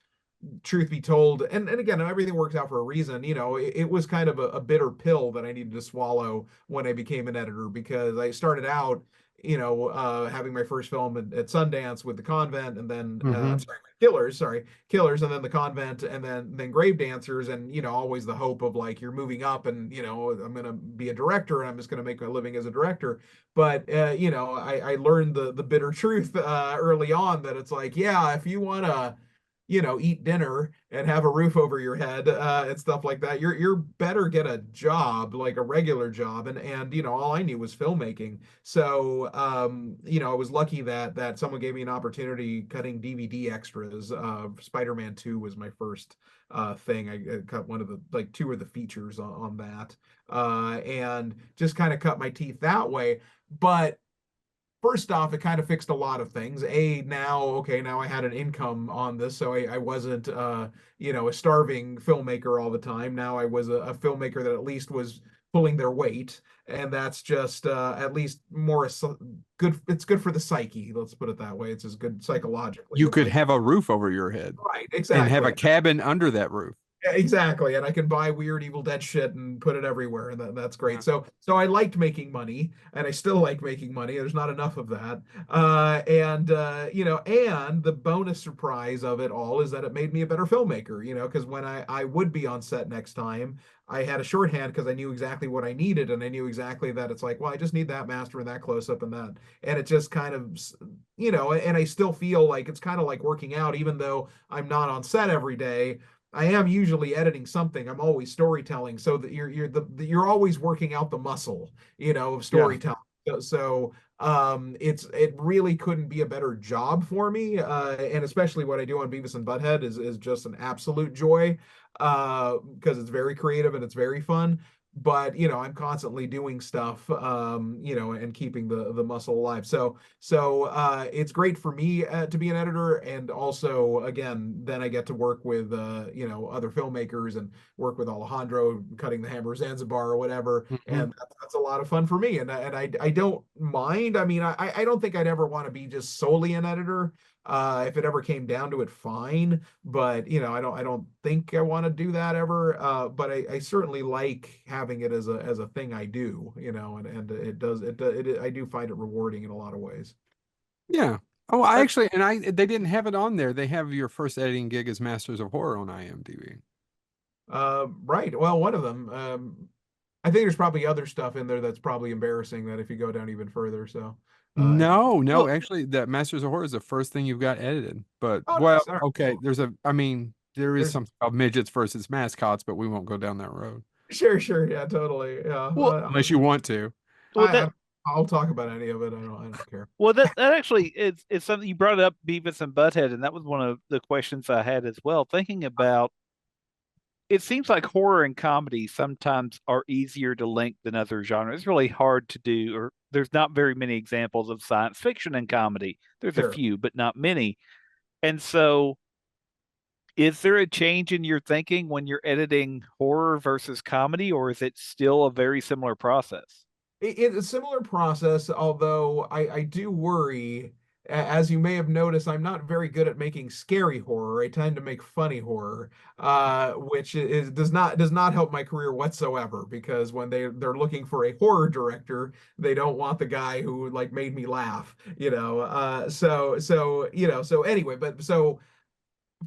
truth be told, and again, everything works out for a reason. It was kind of a bitter pill that I needed to swallow when I became an editor, because I started out, having my first film at Sundance with The Convent, and then Mm-hmm. I'm sorry, Killers, and then The Convent, and then Grave Dancers, and always the hope of like, you're moving up, and I'm gonna be a director, and I'm just gonna make a living as a director. But I learned the bitter truth early on, that it's like, yeah, if you wanna eat dinner and have a roof over your head, and stuff like that. You're better get a job, like a regular job. And all I knew was filmmaking. So I was lucky that someone gave me an opportunity cutting DVD extras. Spider-Man 2 was my first thing. I cut one of the like two of the features on that. And just kind of cut my teeth that way. But first off, it kind of fixed a lot of things. Now I had an income on this, so I wasn't, a starving filmmaker all the time. Now I was a filmmaker that at least was pulling their weight, and that's just at least more good. It's good for the psyche. Let's put it that way. It's as good psychologically. You could have a roof over your head right, and have a exactly. cabin under that roof. Exactly, and I can buy weird Evil Dead shit and put it everywhere, and that's Yeah. great. So I liked making money, and I still like making money. There's not enough of that, and the bonus surprise of it all is that it made me a better filmmaker. Because when I would be on set next time, I had a shorthand because I knew exactly what I needed, and I knew exactly that it's like, well, I just need that master and that close up and it just kind of, and I still feel like it's kind of like working out, even though I'm not on set every day. I am usually editing something. I'm always storytelling, so that you're always working out the muscle, of Yeah. storytelling. It really couldn't be a better job for me, and especially what I do on Beavis and Butthead is just an absolute joy, because it's very creative and it's very fun. But I'm constantly doing stuff, and keeping the muscle alive. So it's great for me to be an editor, and also again, then I get to work with other filmmakers and work with Alejandro cutting the Hammer Zanzibar or whatever, Mhm. and that's a lot of fun for me. And I don't mind. I mean, I don't think I'd ever want to be just solely an editor. If it ever came down to it, fine. But I don't think I want to do that ever. But I certainly like having it as a thing I do, and I do find it rewarding in a lot of ways. Yeah. Oh, I That's actually, and they didn't have it on there. They have your first editing gig as Masters of Horror on IMDb. Right. Well, one of them. I think there's probably other stuff in there that's probably embarrassing that if you go down even further. So, No, no, well, actually, that Masters of Horror is the first thing you've got edited. But oh, well, nice. All right, okay, cool. I mean, there is There's something called midgets versus mascots, but we won't go down that road sure, yeah, totally, yeah. well, unless you want to. well I, that I I'll talk about any of it. I don't care. well that actually is something you brought up, Beavis and Butthead, and that was one of the questions I had as well. Thinking about it seems like horror and comedy sometimes are easier to link than other genres. It's really hard to do, or there's not very many examples of science fiction and comedy. There's a Sure. few, but not many. And so, is there a change in your thinking when you're editing horror versus comedy, or is it still a very similar process? It's a similar process, although I do worry. As you may have noticed, I'm not very good at making scary horror. I tend to make funny horror, which does not help my career whatsoever. Because when they're looking for a horror director, they don't want the guy who like made me laugh. So anyway, but so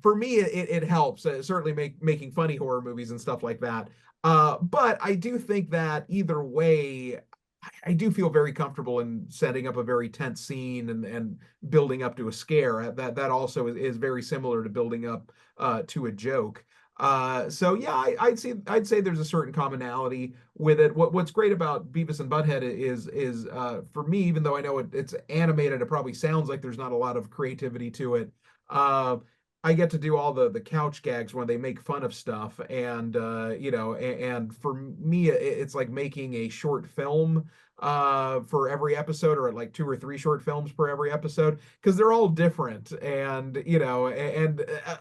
for me it helps, certainly making funny horror movies and stuff like that. But I do think that either way, I do feel very comfortable in setting up a very tense scene and building up to a scare. That also is very similar to building up to a joke. So yeah, I'd say there's a certain commonality with it. What's great about Beavis and Butthead is for me, even though I know it's animated, it probably sounds like there's not a lot of creativity to it. Uh, I get to do all the couch gags when they make fun of stuff, and for me, it's like making a short film for every episode, or like two or three short films per every episode, because they're all different. And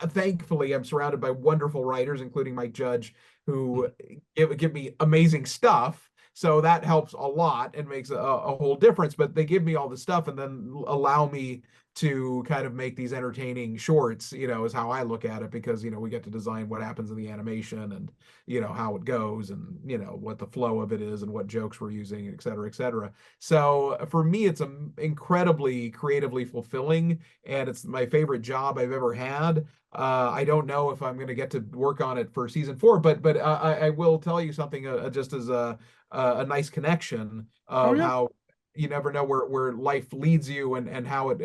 thankfully I'm surrounded by wonderful writers, including Mike Judge, who give me amazing stuff, so that helps a lot and makes a whole difference. But they give me all the stuff and then allow me to kind of make these entertaining shorts, is how I look at it, because we get to design what happens in the animation, and how it goes, and what the flow of it is, and what jokes we're using, et cetera, et cetera. So for me, it's incredibly creatively fulfilling, and it's my favorite job I've ever had. I don't know if I'm going to get to work on it for season 4, but I will tell you something, just as a nice connection Oh of yeah. how you never know where life leads you, and how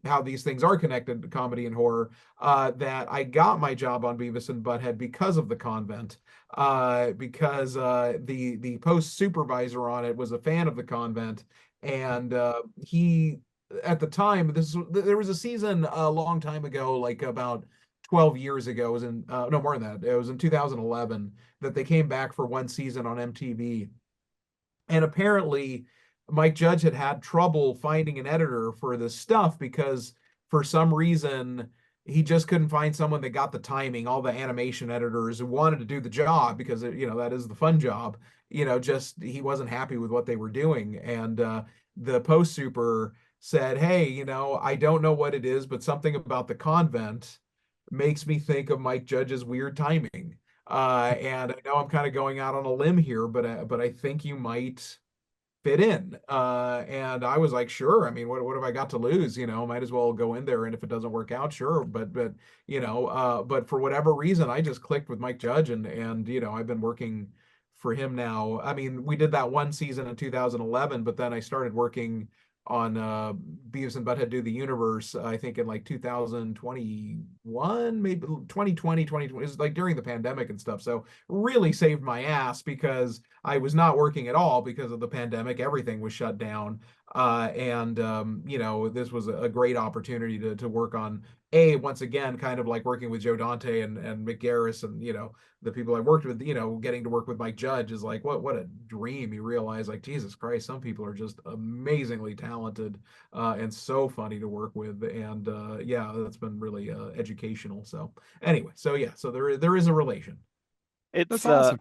how these things are connected to comedy and horror. That I got my job on Beavis and Butthead because of the convent. Because the post supervisor on it was a fan of the convent, and he at the time, there was a season a long time ago, like about 12 years ago. It was in no more than that. It was in 2011 that they came back for one season on MTV. And apparently, Mike Judge had trouble finding an editor for this stuff because for some reason he just couldn't find someone that got the timing. All the animation editors who wanted to do the job, because that is the fun job. Just he wasn't happy with what they were doing, and the post super said, "Hey, I don't know what it is, but something about the convent makes me think of Mike Judge's weird timing." And I know I'm kind of going out on a limb here, but I think you might fit in. And I was like, sure. I mean, what have I got to lose? Might as well go in there. And if it doesn't work out, sure. But for whatever reason, I just clicked with Mike Judge, and I've been working for him now. I mean, we did that one season in 2011, but then I started working on Beavis and Butthead Do the Universe, I think in like 2021, maybe 2020. It was like during the pandemic and stuff. So really saved my ass because I was not working at all because of the pandemic. Everything was shut down. And this was a great opportunity to work on, once again, kind of like working with Joe Dante and Mick Garris, and the people I worked with. Getting to work with Mike Judge is like what a dream. You realize, like, Jesus Christ, some people are just amazingly talented, and so funny to work with. And yeah, that's been really educational. So anyway, so yeah, so there is a relation. It's That's awesome.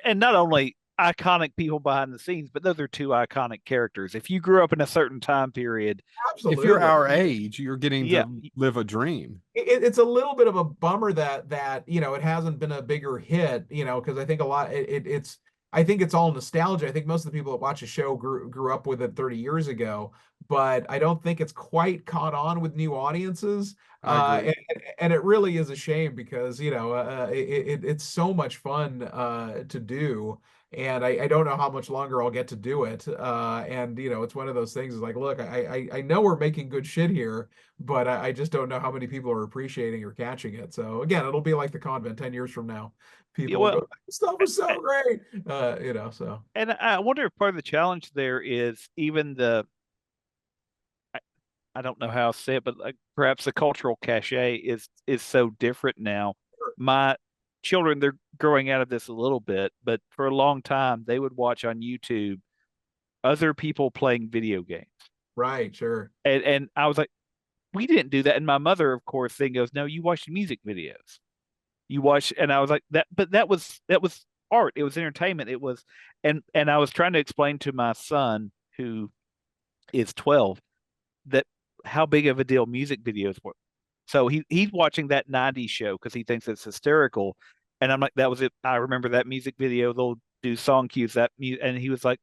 And not only iconic people behind the scenes, but those are two iconic characters. If you grew up in a certain time period, If you're Absolutely. our age, you're getting yeah, to live a dream. It's a little bit of a bummer that it hasn't been a bigger hit, because I think a lot it's I think it's all nostalgia. I think most of the people that watch the show grew up with it 30 years ago, but I don't think it's quite caught on with new audiences. I agree. And it really is a shame because it's so much fun to do. And I don't know how much longer I'll get to do it. And it's one of those things is like, look, I know we're making good shit here, but I just don't know how many people are appreciating or catching it. So again, it'll be like the convent 10 years from now. People will well, go, this stuff was so great. So and I wonder if part of the challenge there is even I don't know how to say it, but like perhaps the cultural cachet is so different now. My children, they're growing out of this a little bit, but for a long time they would watch on YouTube other people playing video games. right, sure. And I was like, we didn't do that. And my mother, of course, then goes, no, you watch music videos. You watch, and I was like, that, but that was art. It was entertainment. It was, and I was trying to explain to my son, who is 12, that how big of a deal music videos were. So he's watching that 90s show because he thinks it's hysterical. And I'm like, that was it. I remember that music video. They'll do song cues, and he was like,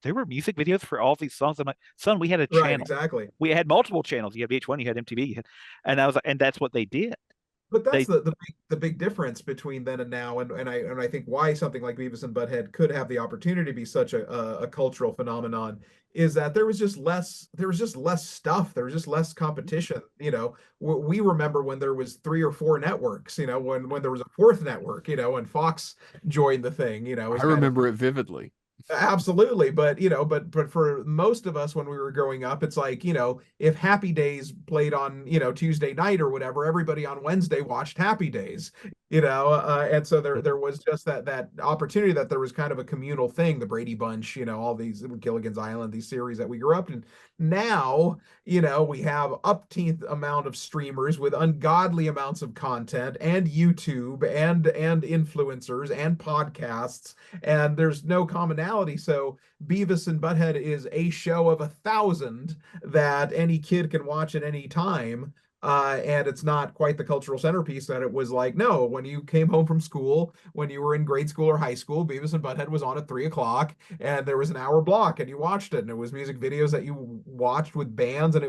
there were music videos for all these songs. I'm like, son, we had a Right, channel. exactly. We had multiple channels. You had VH1, you had MTV, and I was like, and that's what they did. But that's They the big difference between then and now, and I think why something like Beavis and Butthead could have the opportunity to be such a cultural phenomenon is that there was just less stuff. There was just less competition. We remember when there was 3 or 4 networks. When there was a fourth network. When Fox joined the thing. It was I kind of remember it vividly. absolutely, but for most of us when we were growing up, it's like, if Happy Days played on, Tuesday night or whatever, everybody on Wednesday watched Happy Days, and so there was just that opportunity, that there was kind of a communal thing, the Brady Bunch, all these Gilligan's Island, these series that we grew up in. Now, we have upteenth amount of streamers with ungodly amounts of content, and YouTube, and influencers and podcasts, and there's no commonality. So Beavis and Butthead is a show of 1,000 that any kid can watch at any time. and it's not quite the cultural centerpiece that it was like. No, when you came home from school, when you were in grade school or high school, Beavis and Butthead was on at 3 o'clock, and there was an hour block, and you watched it, and it was music videos that you watched with bands, and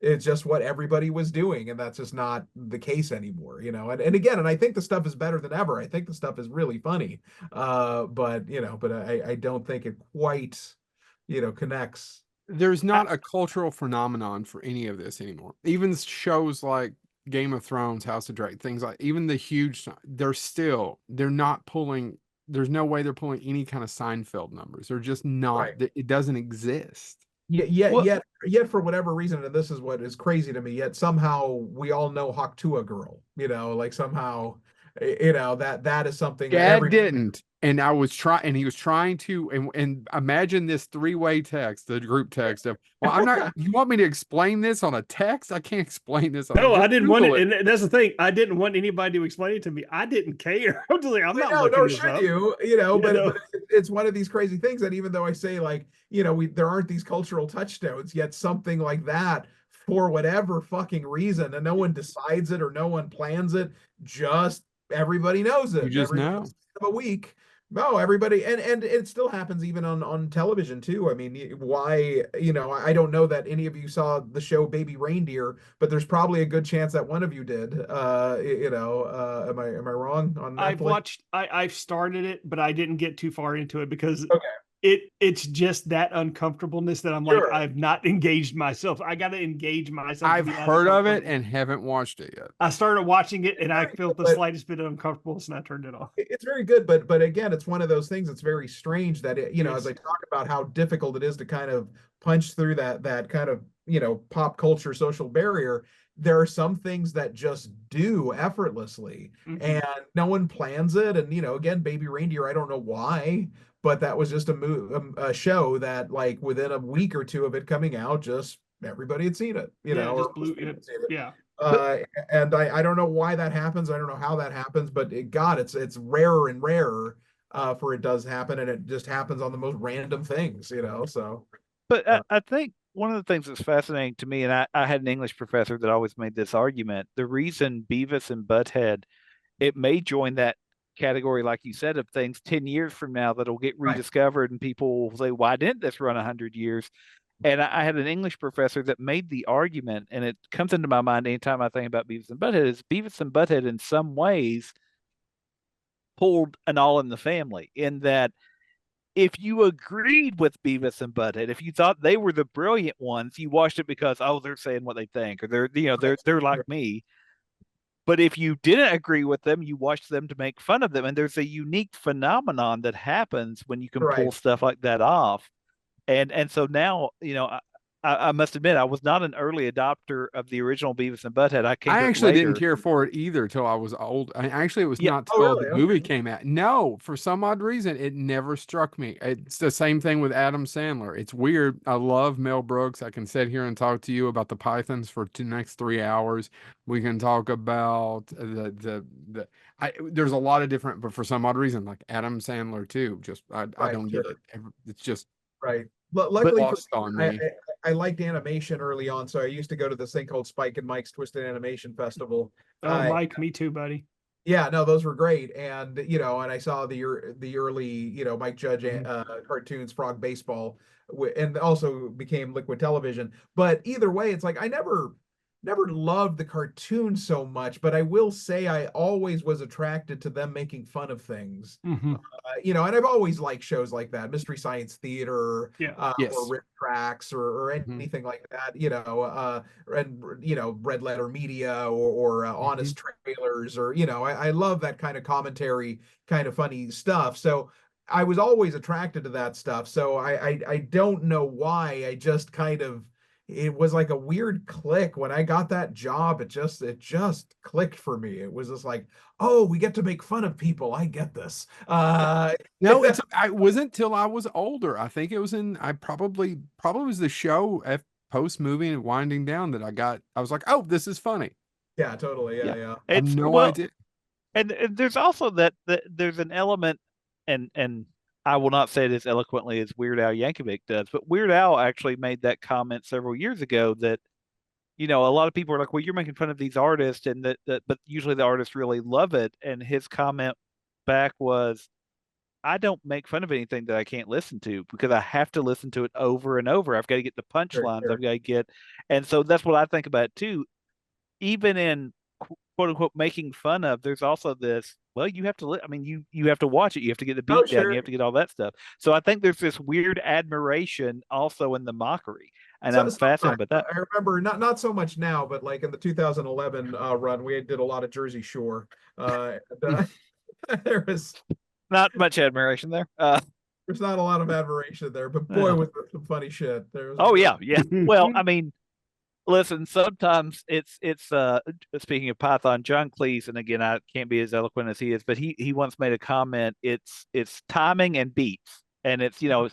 it's just what everybody was doing, and that's just not the case anymore, and again, and I think the stuff is better than ever. I think the stuff is really funny, but I don't think it quite connects. There's not a cultural phenomenon for any of this anymore. Even shows like Game of Thrones, House of Dragon, things like even the huge, they're not pulling. There's no way they're pulling any kind of Seinfeld numbers. They're just not. Right. It doesn't exist. Yet for whatever reason, and this is what is crazy to me, yet somehow we all know Haktua Girl, like somehow, that is something that Dad didn't. And I was trying, and he was trying to, and imagine this three-way text, the group text of, well, I'm not, you want me to explain this on a text? I can't explain this on No, I didn't want Google it. And that's the thing. I didn't want anybody to explain it to me. I didn't care. I'm just like, I'm not looking this should up. but it's one of these crazy things that even though I say like, there aren't these cultural touchstones, yet something like that for whatever fucking reason, and no one decides it or no one plans it, just everybody knows it. You just know. A week. No, everybody, and it still happens even on television too. I mean, why, I don't know that any of you saw the show Baby Reindeer, but there's probably a good chance that one of you did. Am I wrong on Netflix? I've started it, but I didn't get too far into it because Okay. It's just that uncomfortableness that I'm like, I've not engaged myself. I got to engage myself. I've heard of it and haven't watched it yet. I started watching it and I felt the slightest bit of uncomfortableness and I turned it off. It's very good, but again, it's one of those things that's very strange that as I talk about how difficult it is to kind of punch through that kind of pop culture social barrier, there are some things that just do effortlessly, and no one plans it. And again, Baby Reindeer, I don't know why, but that was just a show that, like, within a week or two of it coming out, just everybody had seen it, Yeah. And I don't know why that happens. I don't know how that happens, but it's rarer and rarer for it does happen, and it just happens on the most random things, so. But I think one of the things that's fascinating to me, and I had an English professor that always made this argument, the reason Beavis and Butthead, it may join that category, like you said, of things 10 years from now that'll get rediscovered, and people will say, why didn't this run 100 years? And I had an English professor that made the argument, and it comes into my mind anytime I think about Beavis and Butthead, is Beavis and Butthead in some ways pulled an All in the Family, in that if you agreed with Beavis and Butthead, if you thought they were the brilliant ones, you watched it because, oh, they're saying what they think, or they're like me. But if you didn't agree with them, you watched them to make fun of them. And there's a unique phenomenon that happens when you can pull stuff like that off. And so now, I must admit, I was not an early adopter of the original Beavis and Butthead. I actually didn't care for it either till I was old. It was not till the movie came out. No, for some odd reason, it never struck me. It's the same thing with Adam Sandler. It's weird. I love Mel Brooks. I can sit here and talk to you about the Pythons for the next 3 hours. We can talk about there's a lot of different, but for some odd reason, like Adam Sandler too. Just I don't get it. It's just right. Luckily on me. I liked animation early on, so I used to go to this thing called Spike and Mike's Twisted Animation Festival. Mike, me too, buddy. Yeah, no, those were great, and and I saw the early Mike Judge cartoons, Frog Baseball, and also became Liquid Television. But either way, it's like I never loved the cartoon so much, but I will say I always was attracted to them making fun of things. And I've always liked shows like that, Mystery Science Theater, or Rip Tracks, or anything like that, and Red Letter Media, or Honest Trailers, or I love that kind of commentary, kind of funny stuff. So I was always attracted to that stuff. So I don't know why. I just kind of, it was like a weird click when I got that job. It just clicked for me. It was just like, oh, we get to make fun of people. I get this. No, I wasn't till I was older. I think it was I probably was the show post movie and winding down that I was like, oh, this is funny. Yeah, totally. Yeah. I had no idea. And there's also that there's an element, and I will not say it as eloquently as Weird Al Yankovic does, but Weird Al actually made that comment several years ago that, you know, a lot of people are like, well, you're making fun of these artists, and but usually the artists really love it. And his comment back was, I don't make fun of anything that I can't listen to because I have to listen to it over and over. I've got to get the Sure, punchlines. sure. I've got to get, and so that's what I think about it too. Even in quote unquote making fun of, there's also this. Well, you have to. I mean, you have to watch it. You have to get the Oh, beat down. You sure. have to get all that stuff. So I think there's this weird admiration also in the mockery, and So I'm sometimes fascinated by that. I remember not so much now, but like in the 2011 run, we did a lot of Jersey Shore. There was Not much admiration there. there's not a lot of admiration there, but boy, Yeah. was there some funny shit. There was Oh some yeah, yeah. Well, I mean, listen, sometimes it's speaking of Python, John Cleese, and again, I can't be as eloquent as he is, but he once made a comment, it's timing and beats. And it's, you know,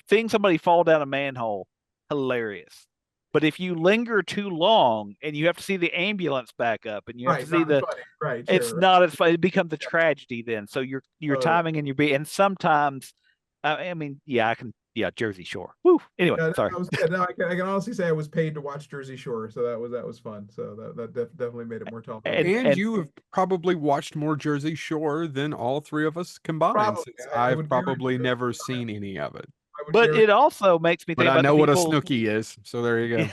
seeing somebody fall down a manhole, hilarious. But if you linger too long and you have to see the ambulance back up and you have to right, see not the funny. Right, it's sure. not as funny. It becomes a Yeah, tragedy then. So your totally. timing and your beat, and sometimes I mean, yeah, I can, yeah, Jersey Shore. Woo. Anyway, Yeah, sorry. that was good. No, I can honestly say I was paid to watch Jersey Shore, so that was fun. So definitely made it more tolerable. And And you have probably watched more Jersey Shore than all three of us combined, Probably, since I I've would guarantee probably it. never seen any of it. I would but guarantee. it also makes me But think I about the know what a people. Snooki is, so there you go.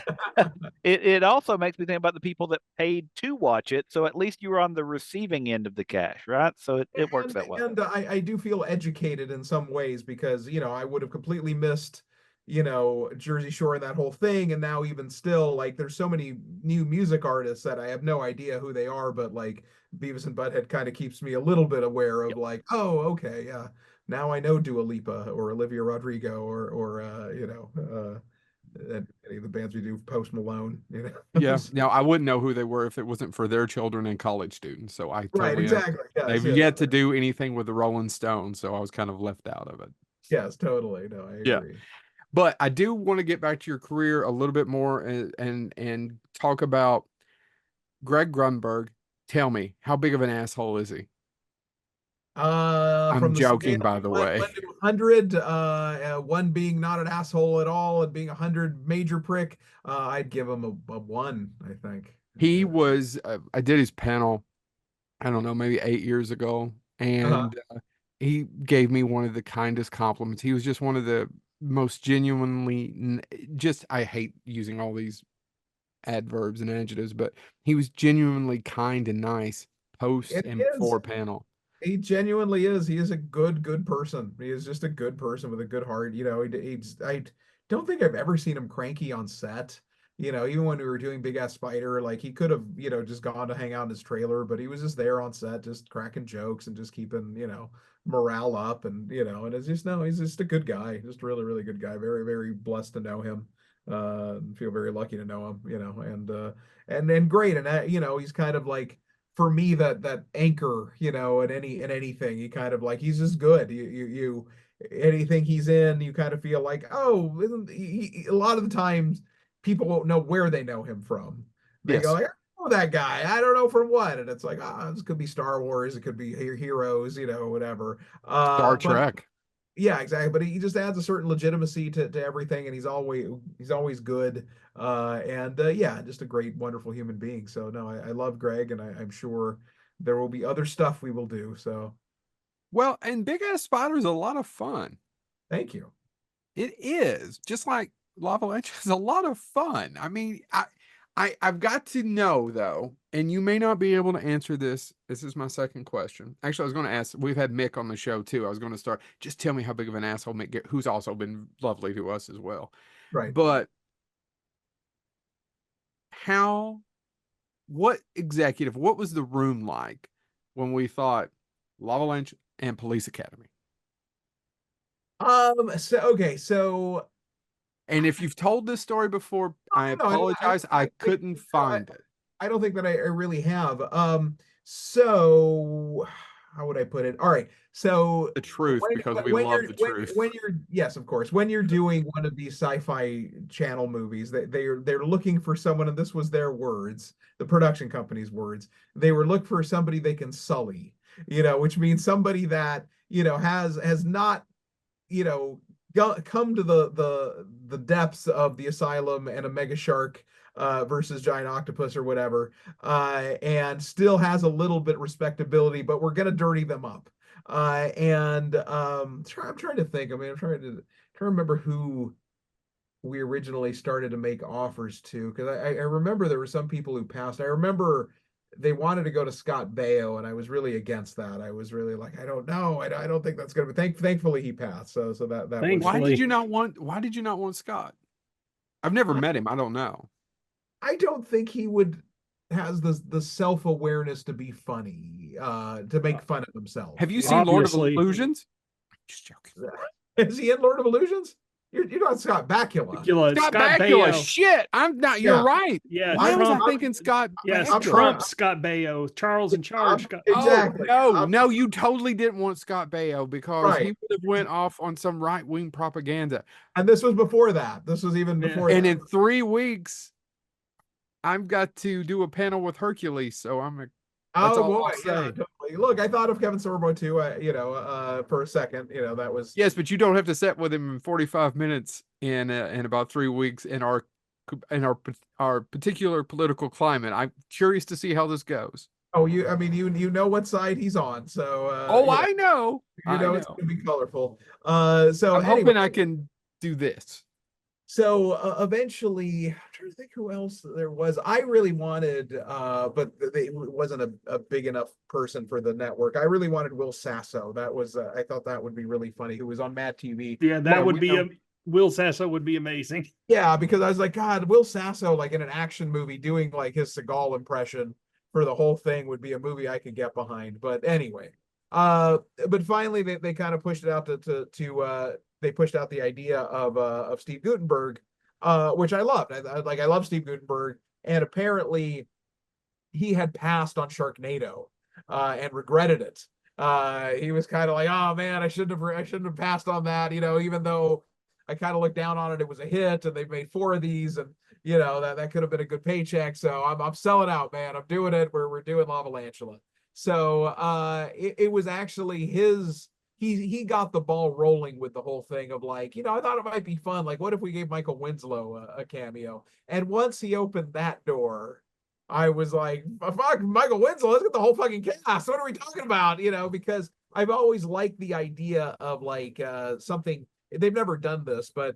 It also makes me think about the people that paid to watch it. So at least you were on the receiving end of the cash, right? So it works and out well. and I do feel educated in some ways because I would have completely missed Jersey Shore and that whole thing, and now even still, like, there's so many new music artists that I have no idea who they are, but like Beavis and Butthead kind of keeps me a little bit aware of, Yep. like, oh, okay, yeah, now I know Dua Lipa or Olivia Rodrigo or any of the bands we do, Post Malone, Yeah. So- Now I wouldn't know who they were if it wasn't for their children and college students. So I right, totally exactly, yes, they've yes, yet to do anything with the Rolling Stones, so I was kind of left out of it. yes, totally, no, I Yeah. agree. But I do want to get back to your career a little bit more and talk about Greg Grunberg. Tell me, how big of an asshole is he? I'm From the scale joking, by of the one, way. 1 to 100, one being not an asshole at all and being 100 major prick, I'd give him a 1, I think. He was, I did his panel, I don't know, maybe 8 years ago, Uh-huh. and he gave me one of the kindest compliments. He was just one of the most genuinely, just, I hate using all these adverbs and adjectives, but he was genuinely kind and nice post It and is. before panel. He genuinely is. He is a good person. He is just a good person with a good heart. I don't think I've ever seen him cranky on set. Even when we were doing Big Ass Spider, like he could have, just gone to hang out in his trailer, but he was just there on set, just cracking jokes and just keeping, morale up, and it's just no, he's just a good guy, just a really, really good guy. Very, very blessed to know him. Feel very lucky to know him, and then great. And he's kind of like, for me, that anchor, in anything. He kind of like, he's just good. You anything he's in, you kind of feel like, oh, isn't a lot of the times people won't know where they know him from. They go Yes. like, I know that guy. I don't know from what, and it's like, this could be Star Wars, it could be Heroes, whatever. Star But Trek. yeah, exactly. But he just adds a certain legitimacy to everything, and he's always good. And yeah, just a great, wonderful human being. So no, I love Greg, and I'm sure there will be other stuff we will do. So Well, and Big Ass Spider is a lot of fun. thank you. It is just like Lava Lunch is a lot of fun. I mean, I've got to know though, and you may not be able to answer this. This is my second question. Actually, I was going to ask. We've had Mick on the show too. I was going to start. Just tell me how big of an asshole who's also been lovely to us as well. Right. But how? What executive? What was the room like when we thought Lava Lunch and Police Academy? So okay, so And if you've told this story before, I no, apologize. I think couldn't no, I, find it. I don't think that I really have. So how would I put it? All right. So The truth, because we love the truth. when you're yes, of course, when you're doing one of these sci-fi channel movies, they're looking for someone, and this was their words, the production company's words. They were looking for somebody they can sully, which means somebody that, has not, come to the depths of the asylum and a mega shark versus Giant Octopus or whatever, and still has a little bit respectability, but we're gonna dirty them up. I'm trying to think. I mean, I'm trying to remember who we originally started to make offers to, because I remember there were some people who passed. I remember they wanted to go to Scott Baio, and I was really against that. I was really like, I don't know, I don't think that's gonna be. Thankfully he passed, so that was. Thankfully. Why did you not want Scott? I've never met him. I don't know. I don't think he would has the self-awareness to be funny, to make fun of himself. Have you seen Lord of Obviously. Illusions? Just joking. Is he in Lord of Illusions? You're not Scott Bakula. Scott Scott Bakula. Baio. Shit, I'm not. You're Yeah. right. Yeah, Why was I Trump. thinking Scott? Yes, Bakula? Trump, Scott Baio, Charles in charge. Scott. Exactly. Oh, no, you totally didn't want Scott Baio because he Right. would have went off on some right-wing propaganda. And this was before that. This was even Yeah. before And that. in 3 weeks, I've got to do a panel with Hercules, so that's Oh all boy, I'll yeah, say. totally. Look, I thought of Kevin Sorbo too, for a second. That was Yes, but you don't have to sit with him in 45 minutes in about 3 weeks in our particular political climate. I'm curious to see how this goes. oh, I mean, you know what side he's on, so I know. I know. it's gonna be colorful. So I'm anyway, hoping I can do this. so eventually, I'm trying to think who else there was. I really wanted, but it wasn't a big enough person for the network. I really wanted Will Sasso. That was, I thought that would be really funny. Who was on Mad TV? Yeah, that would be know- Will Sasso would be amazing. Yeah, because I was like, God, Will Sasso, like in an action movie, doing like his Seagal impression for the whole thing would be a movie I could get behind. But anyway, but finally they kind of pushed it out to they pushed out the idea of Steve Guttenberg, which I loved. I love Steve Guttenberg, and apparently he had passed on Sharknado, and regretted it. He was kind of like, oh man, I shouldn't have passed on that. Even though I kind of looked down on it, it was a hit, and they've made 4 of these, and that could have been a good paycheck. So I'm selling out, man. I'm doing it. We're doing Lavalantula. So it was actually his. He got the ball rolling with the whole thing of like, I thought it might be fun. Like, what if we gave Michael Winslow a cameo? And once he opened that door, I was like, fuck Michael Winslow, let's get the whole fucking cast. What are we talking about? Because I've always liked the idea of like something. They've never done this, but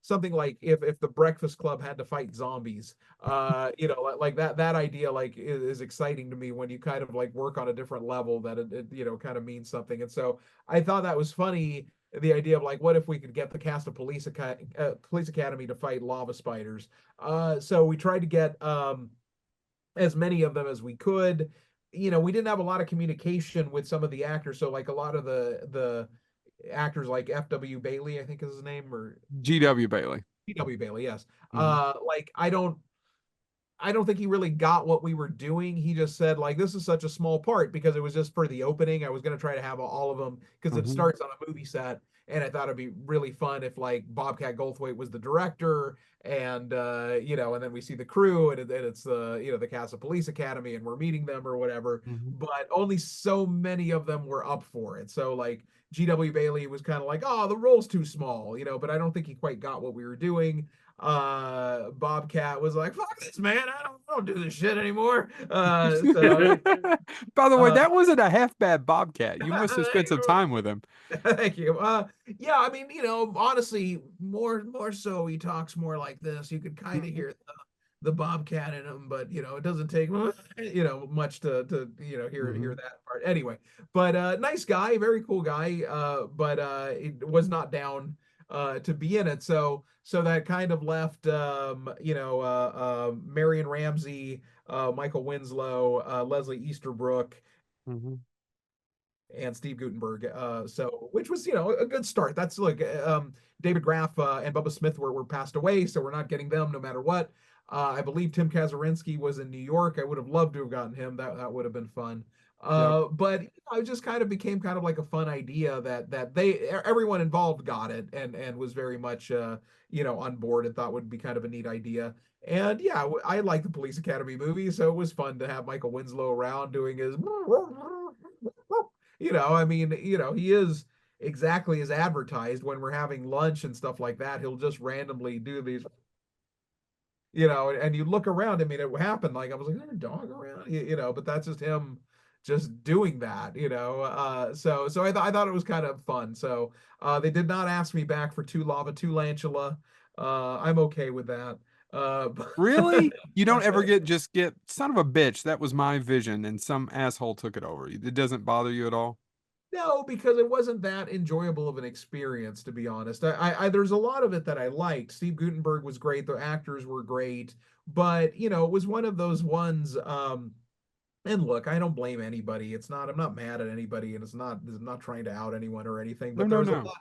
something like if the Breakfast Club had to fight zombies, like that idea like is exciting to me when you kind of like work on a different level that it kind of means something. And so I thought that was funny, the idea of like, what if we could get the cast of Police Academy to fight lava spiders? So we tried to get as many of them as we could. We didn't have a lot of communication with some of the actors, so like a lot of the actors like F.W. Bailey, I think is his name, or G.W. Bailey. G.W. Bailey, yes. Mhm. Like I don't think he really got what we were doing. He just said like, this is such a small part, because it was just for the opening. I was going to try to have all of them because it Mhm. starts on a movie set, and I thought it'd be really fun if like Bobcat Goldthwait was the director, and and then we see the crew, and it's the cast of Police Academy, and we're meeting them or whatever. Mhm. But only so many of them were up for it. So like G.W. Bailey was kind of like, oh, the role's too small, but I don't think he quite got what we were doing. Bobcat was like, fuck this, man, I don't do this shit anymore. By the way, uh, that wasn't a half bad Bobcat. You must have spent some time with him. Thank you. Yeah, I mean, honestly, more so he talks more like this. You could kind of hear the Bobcat in him, but it doesn't take much to hear that part. Anyway, but nice guy, very cool guy. But it was not down to be in it. So that kind of left Marion Ramsey, Michael Winslow, Leslie Easterbrook, Mhm. and Steve Guttenberg. So which was a good start. That's like David Graff and Bubba Smith were passed away, so we're not getting them no matter what. I believe Tim Kazurinsky was in New York. I would have loved to have gotten him. That would have been fun. But it just kind of became kind of like a fun idea that everyone involved got it and was very much on board and thought would be kind of a neat idea. And yeah, I like the Police Academy movie, so it was fun to have Michael Winslow around doing his I mean, he is exactly as advertised. When we're having lunch and stuff like that, he'll just randomly do these and you look around. I mean, it happened. Like I was like, is there a dog around? But that's just him just doing that. So I thought it was kind of fun. So they did not ask me back for two lava, two lantula. I'm okay with that. Really? You don't ever get son of a bitch. That was my vision, and some asshole took it over. It doesn't bother you at all? No, because it wasn't that enjoyable of an experience, to be honest. There's a lot of it that I liked. Steve Guttenberg was great. The actors were great, but it was one of those ones. And look, I don't blame anybody. I'm not mad at anybody, and I'm not trying to out anyone or anything. No, But there no, was no.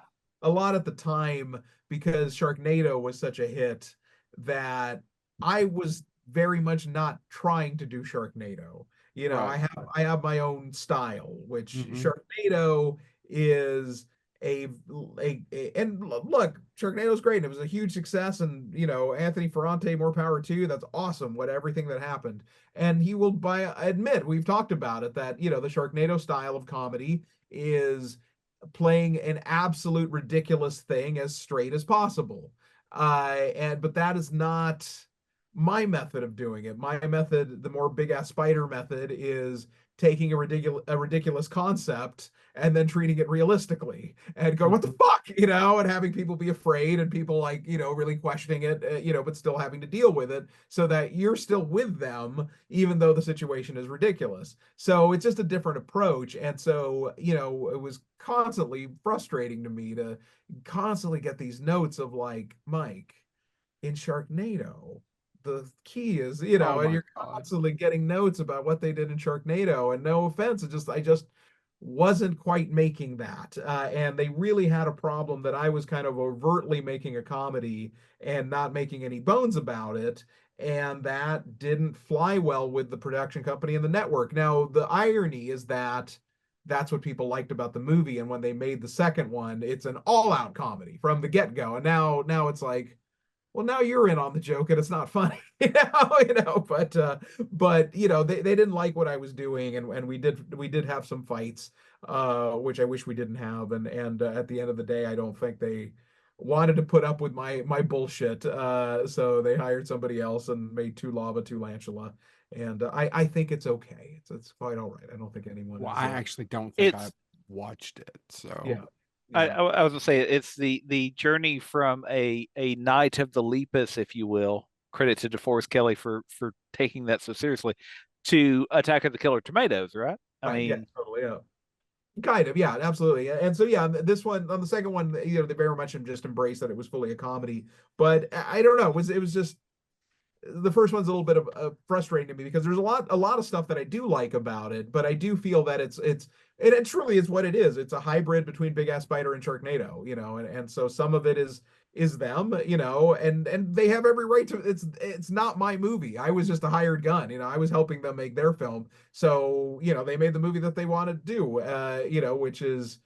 a lot at the time because Sharknado was such a hit that I was very much not trying to do Sharknado. Right. I have my own style, which Hmm. Sharknado is and look, Sharknado's great. And it was a huge success, and Anthony Ferrante, more power to you. That's awesome. Everything that happened, and he will admit, we've talked about it, that the Sharknado style of comedy is playing an absolute ridiculous thing as straight as possible. But that is not my method of doing it. My method, the more big ass spider method, is taking a ridiculous concept and then treating it realistically and go, what the Hmm. fuck, and having people be afraid and people like, really questioning it, but still having to deal with it so that you're still with them, even though the situation is ridiculous. So it's just a different approach. And so, it was constantly frustrating to me to constantly get these notes of like, Mike, in Sharknado, the key is, Oh and my you're God. constantly getting notes about what they did in Sharknado. And no offense, I just wasn't quite making that. And they really had a problem that I was kind of overtly making a comedy and not making any bones about it. And that didn't fly well with the production company and the network. Now, the irony is that that's what people liked about the movie. And when they made the second one, it's an all-out comedy from the get-go. And now it's like, well, now you're in on the joke and it's not funny. But they didn't like what I was doing, and we did have some fights, which I wish we didn't have. And at the end of the day, I don't think they wanted to put up with my bullshit. So they hired somebody else and made two lava, two lantula. And I think it's okay. It's quite all right. I don't think anyone Well, is I actually don't think I It's watched it. So yeah. I, Yeah. I, I was gonna say it's the journey from a knight of the Lepus, if you will. Credit to DeForest Kelly for taking that so seriously, to Attack of the Killer Tomatoes, right? I Right. Yeah, mean, totally. Yeah. Kind of, yeah, absolutely. And so, yeah, this one, on the second one, they very much just embraced that it was fully a comedy. But I don't know, it was just, the first one's a little bit of frustrating to me because there's a lot of stuff that I do like about it, but I do feel that and it truly is what it is. It's a hybrid between Big Ass Spider and Sharknado, and so some of it is them, and they have every right to. It's not my movie. I was just a hired gun, I was helping them make their film. So, they made the movie that they wanted to do, which is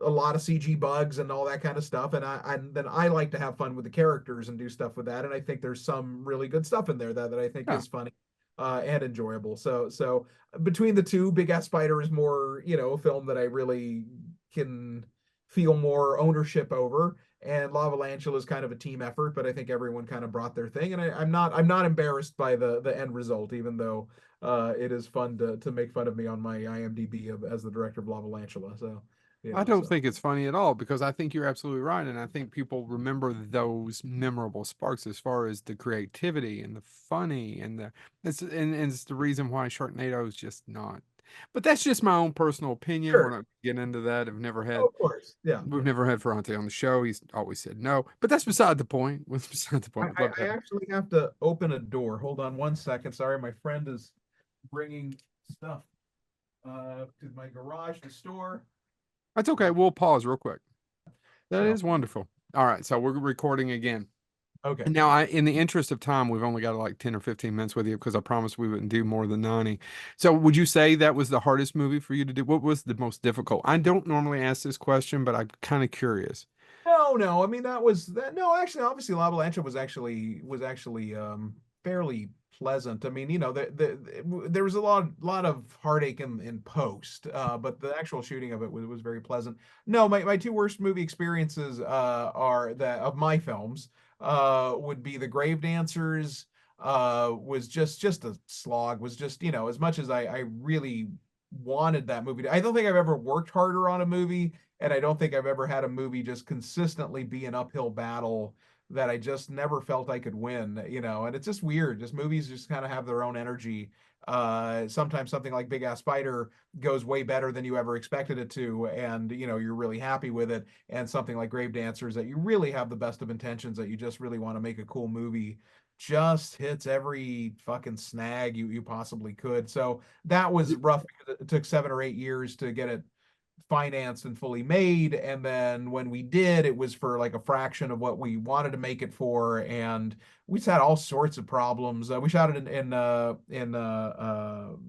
a lot of CG bugs and all that kind of stuff. And then I like to have fun with the characters and do stuff with that. And I think there's some really good stuff in there that I think yeah. is funny and enjoyable. So between the two, Big Ass Spider is more, a film that I really can feel more ownership over. And Lava Lantula is kind of a team effort, but I think everyone kind of brought their thing. And I'm not embarrassed by the end result, even though it is fun to make fun of me on my IMDb as the director of Lava Lantula. So I don't so think it's funny at all because I think you're absolutely right. And I think people remember those memorable sparks as far as the creativity and the funny and and it's the reason why Sharknado is just not. But that's just my own personal opinion. We're sure. not getting into that. Oh, of course. Yeah. We've Yeah. never had Ferrante on the show. He's always said no. But that's beside the point. What's beside the I, point? We'd I love to I have him. actually have to open a door. Hold on one second. Sorry, my friend is bringing stuff to my garage to store. That's okay. We'll pause real quick. That So, is wonderful. All right, so we're recording again. okay. And now, in the interest of time, we've only got like 10 or 15 minutes with you because I promised we wouldn't do more than 90. So, would you say that was the hardest movie for you to do? What was the most difficult? I don't normally ask this question, but I'm kind of curious. No, no. I mean, that was that. No, actually, obviously, Lava Lancha was actually fairly pleasant. I mean, there was a lot of heartache in post, but the actual shooting of it was very pleasant. No, my two worst movie experiences are that of my films would be The Grave Dancers was just a slog. Was just, you know, as much as I really wanted that movie. I don't think I've ever worked harder on a movie, and I don't think I've ever had a movie just consistently be an uphill battle that I just never felt I could win, you know. And it's just weird. Just movies just kind of have their own energy. Sometimes something like Big Ass Spider goes way better than you ever expected it to, and you know, you're really happy with it. And something like Grave Dancers, that you really have the best of intentions, that you just really want to make a cool movie, just hits every fucking snag you possibly could. So that was rough because it took 7 or 8 years to get it financed and fully made, and then when we did, it was for like a fraction of what we wanted to make it for, and we just had all sorts of problems. We shot it in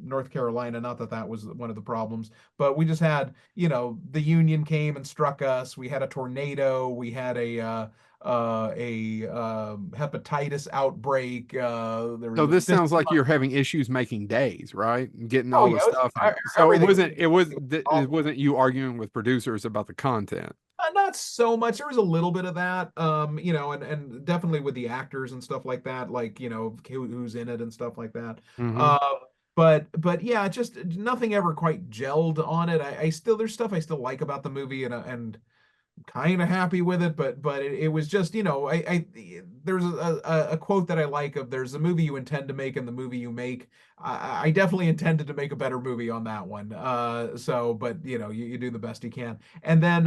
North Carolina. Not that that was one of the problems, but we just had, you know, the union came and struck us. We had a tornado. We had a hepatitis outbreak. There So was this just sounds like you're having issues making days, right? And getting oh all yeah, the it was, stuff. So everything. it wasn't you arguing with producers about the content. Not so much. There was a little bit of that, you know, and definitely with the actors and stuff like that, like, you know, who's in it and stuff like that. Mm-hmm. Uh, but yeah, just nothing ever quite gelled on it. I still, there's stuff I still like about the movie, and kind of happy with it, but it was just, you know, there's a quote that I like of, there's a movie you intend to make and the movie you make. I definitely intended to make a better movie on that one. So, but you know, you do the best you can. And then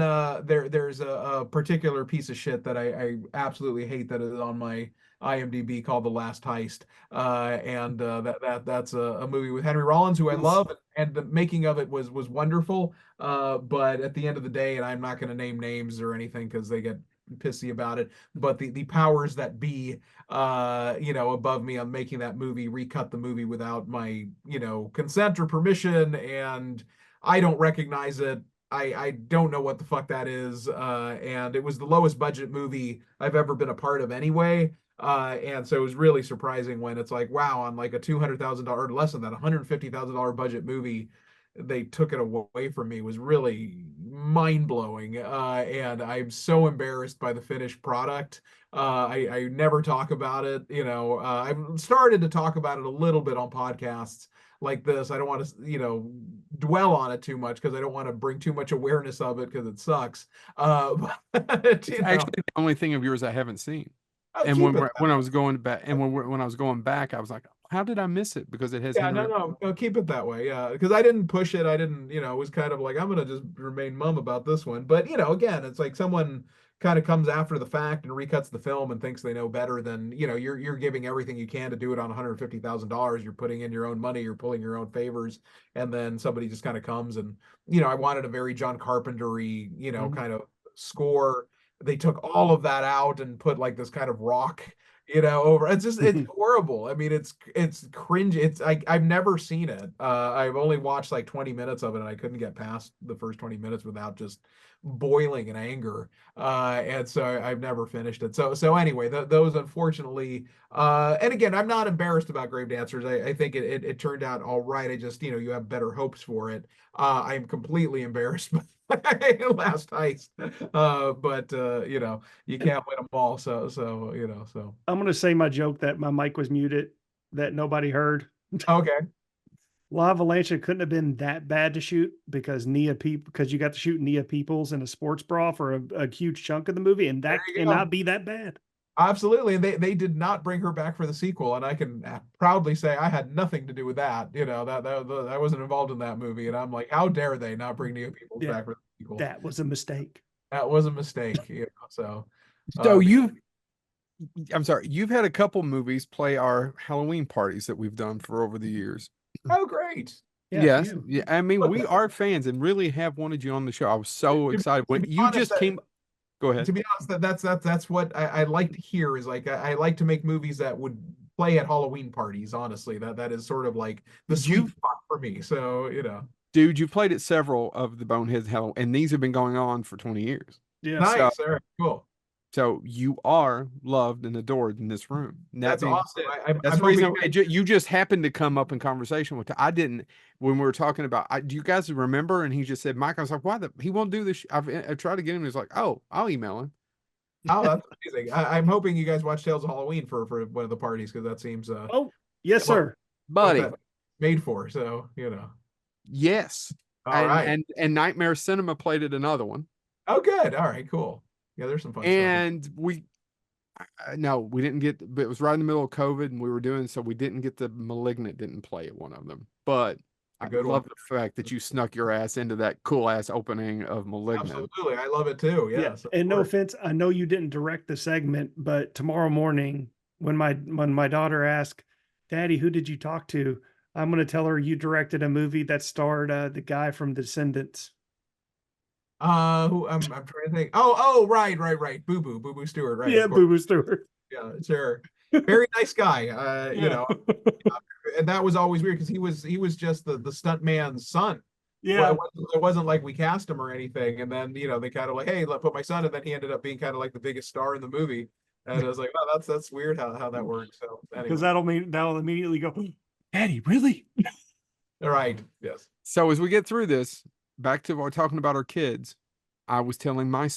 there's a particular piece of shit that I absolutely hate that is on my IMDb called The Last Heist. And that's a movie with Henry Rollins, who I love, and the making of it was wonderful. But at the end of the day, and I'm not going to name names or anything because they get pissy about it, but the powers that be, you know, above me on making that movie, recut the movie without my, you know, consent or permission, and I don't recognize it. I don't know what the fuck that is. And it was the lowest budget movie I've ever been a part of anyway. And so it was really surprising when it's like, wow, on like a $200,000 or less than that, $150,000 budget movie, they took it away from me. Was really mind blowing. And I'm so embarrassed by the finished product. I never talk about it. You know, I've started to talk about it a little bit on podcasts like this. I don't want to, you know, dwell on it too much because I don't want to bring too much awareness of it because it sucks. But, It's you know, actually the only thing of yours I haven't seen. I'll And keep it. when I was going back, and when I was going back, I was like, how did I miss it? Because it has Yeah, Henry. no, keep it that way. Yeah, because I didn't push it. I didn't, you know, it was kind of like, I'm gonna just remain mum about this one. But you know, again, it's like someone kind of comes after the fact and recuts the film and thinks they know better than, you know, you're giving everything you can to do it on $150,000. You're putting in your own money, you're pulling your own favors, and then somebody just kind of comes and, you know, I wanted a very John Carpenter-y, you know, kind of score. They took all of that out and put like this kind of rock, you know, over. It's just, it's horrible. I mean, it's cringe. It's like, I've never seen it. I've only watched like 20 minutes of it, and I couldn't get past the first 20 minutes without just boiling in anger. And so I've never finished it. So anyway, those unfortunately, and again, I'm not embarrassed about Grave Dancers. I think it turned out all right. I just, you know, you have better hopes for it. I'm completely embarrassed by Last Heist. But you know, you can't win them all. So you know, so I'm gonna say my joke that my mic was muted, that nobody heard. okay. La Avalanche couldn't have been that bad to shoot because because you got to shoot Nia Peoples in a sports bra for a huge chunk of the movie, and that cannot be that bad. Absolutely. And they did not bring her back for the sequel. And I can proudly say I had nothing to do with that. You know, that I wasn't involved in that movie. And I'm like, how dare they not bring Nia Peoples back for the sequel? That was a mistake. That was a mistake. You know, so So I'm sorry, you've had a couple movies play our Halloween parties that we've done for over the years. oh great. Yes. Yeah. I mean, we are fans and really have wanted you on the show. I was so excited when you honest, just came. Go ahead. To be honest, that's what I like to hear, is like I like to make movies that would play at Halloween parties. Honestly, that is sort of like the sweet spot for me. So, you know. Dude, you played at several of the Boneheads Halloween, and these have been going on for 20 years. Yeah. Nice. All right, cool. So you are loved and adored in this room. That's awesome. That's the reason you just happened to come up in conversation with. I didn't when we were talking about. Do you guys remember? And he just said, "Mike." I was like, "Why? He won't do this." I've tried to get him. He's like, "Oh, I'll email him." Oh, that's amazing. I'm hoping you guys watch Tales of Halloween for one of the parties because that seems Oh, yes, what sir. Buddy, that made for. So, yes. All And right. and Nightmare Cinema played at another one. Oh, good. All right, cool. Yeah, there's some fun stuff. And we no, we didn't get, but it was right in the middle of COVID and we were doing, so we didn't get the Malignant didn't play at one of them. But A I good love one. the fact that you snuck your ass into that cool ass opening of Malignant. Absolutely. I love it too. Yeah. Yes, of And no course. offense, I know you didn't direct the segment, but tomorrow morning when my daughter asks, Daddy, who did you talk to? I'm going to tell her you directed a movie that starred the guy from Descendants. Who I'm trying to think. Oh, right. Boo Boo Stewart, right, of Yeah, course. Boo Boo Stewart. Yeah, sure. Very nice guy. Yeah. And that was always weird because he was just the stunt man's son. Well, Yeah. it wasn't like we cast him or anything. And then, they kind of like, hey, let put my son, and then he ended up being kind of like the biggest star in the movie. And I was like, oh, that's weird how that works. So Because anyway. that'll immediately go, Daddy, really? All right. Yes. So as we get through this, back to what we're talking about our kids, I was telling my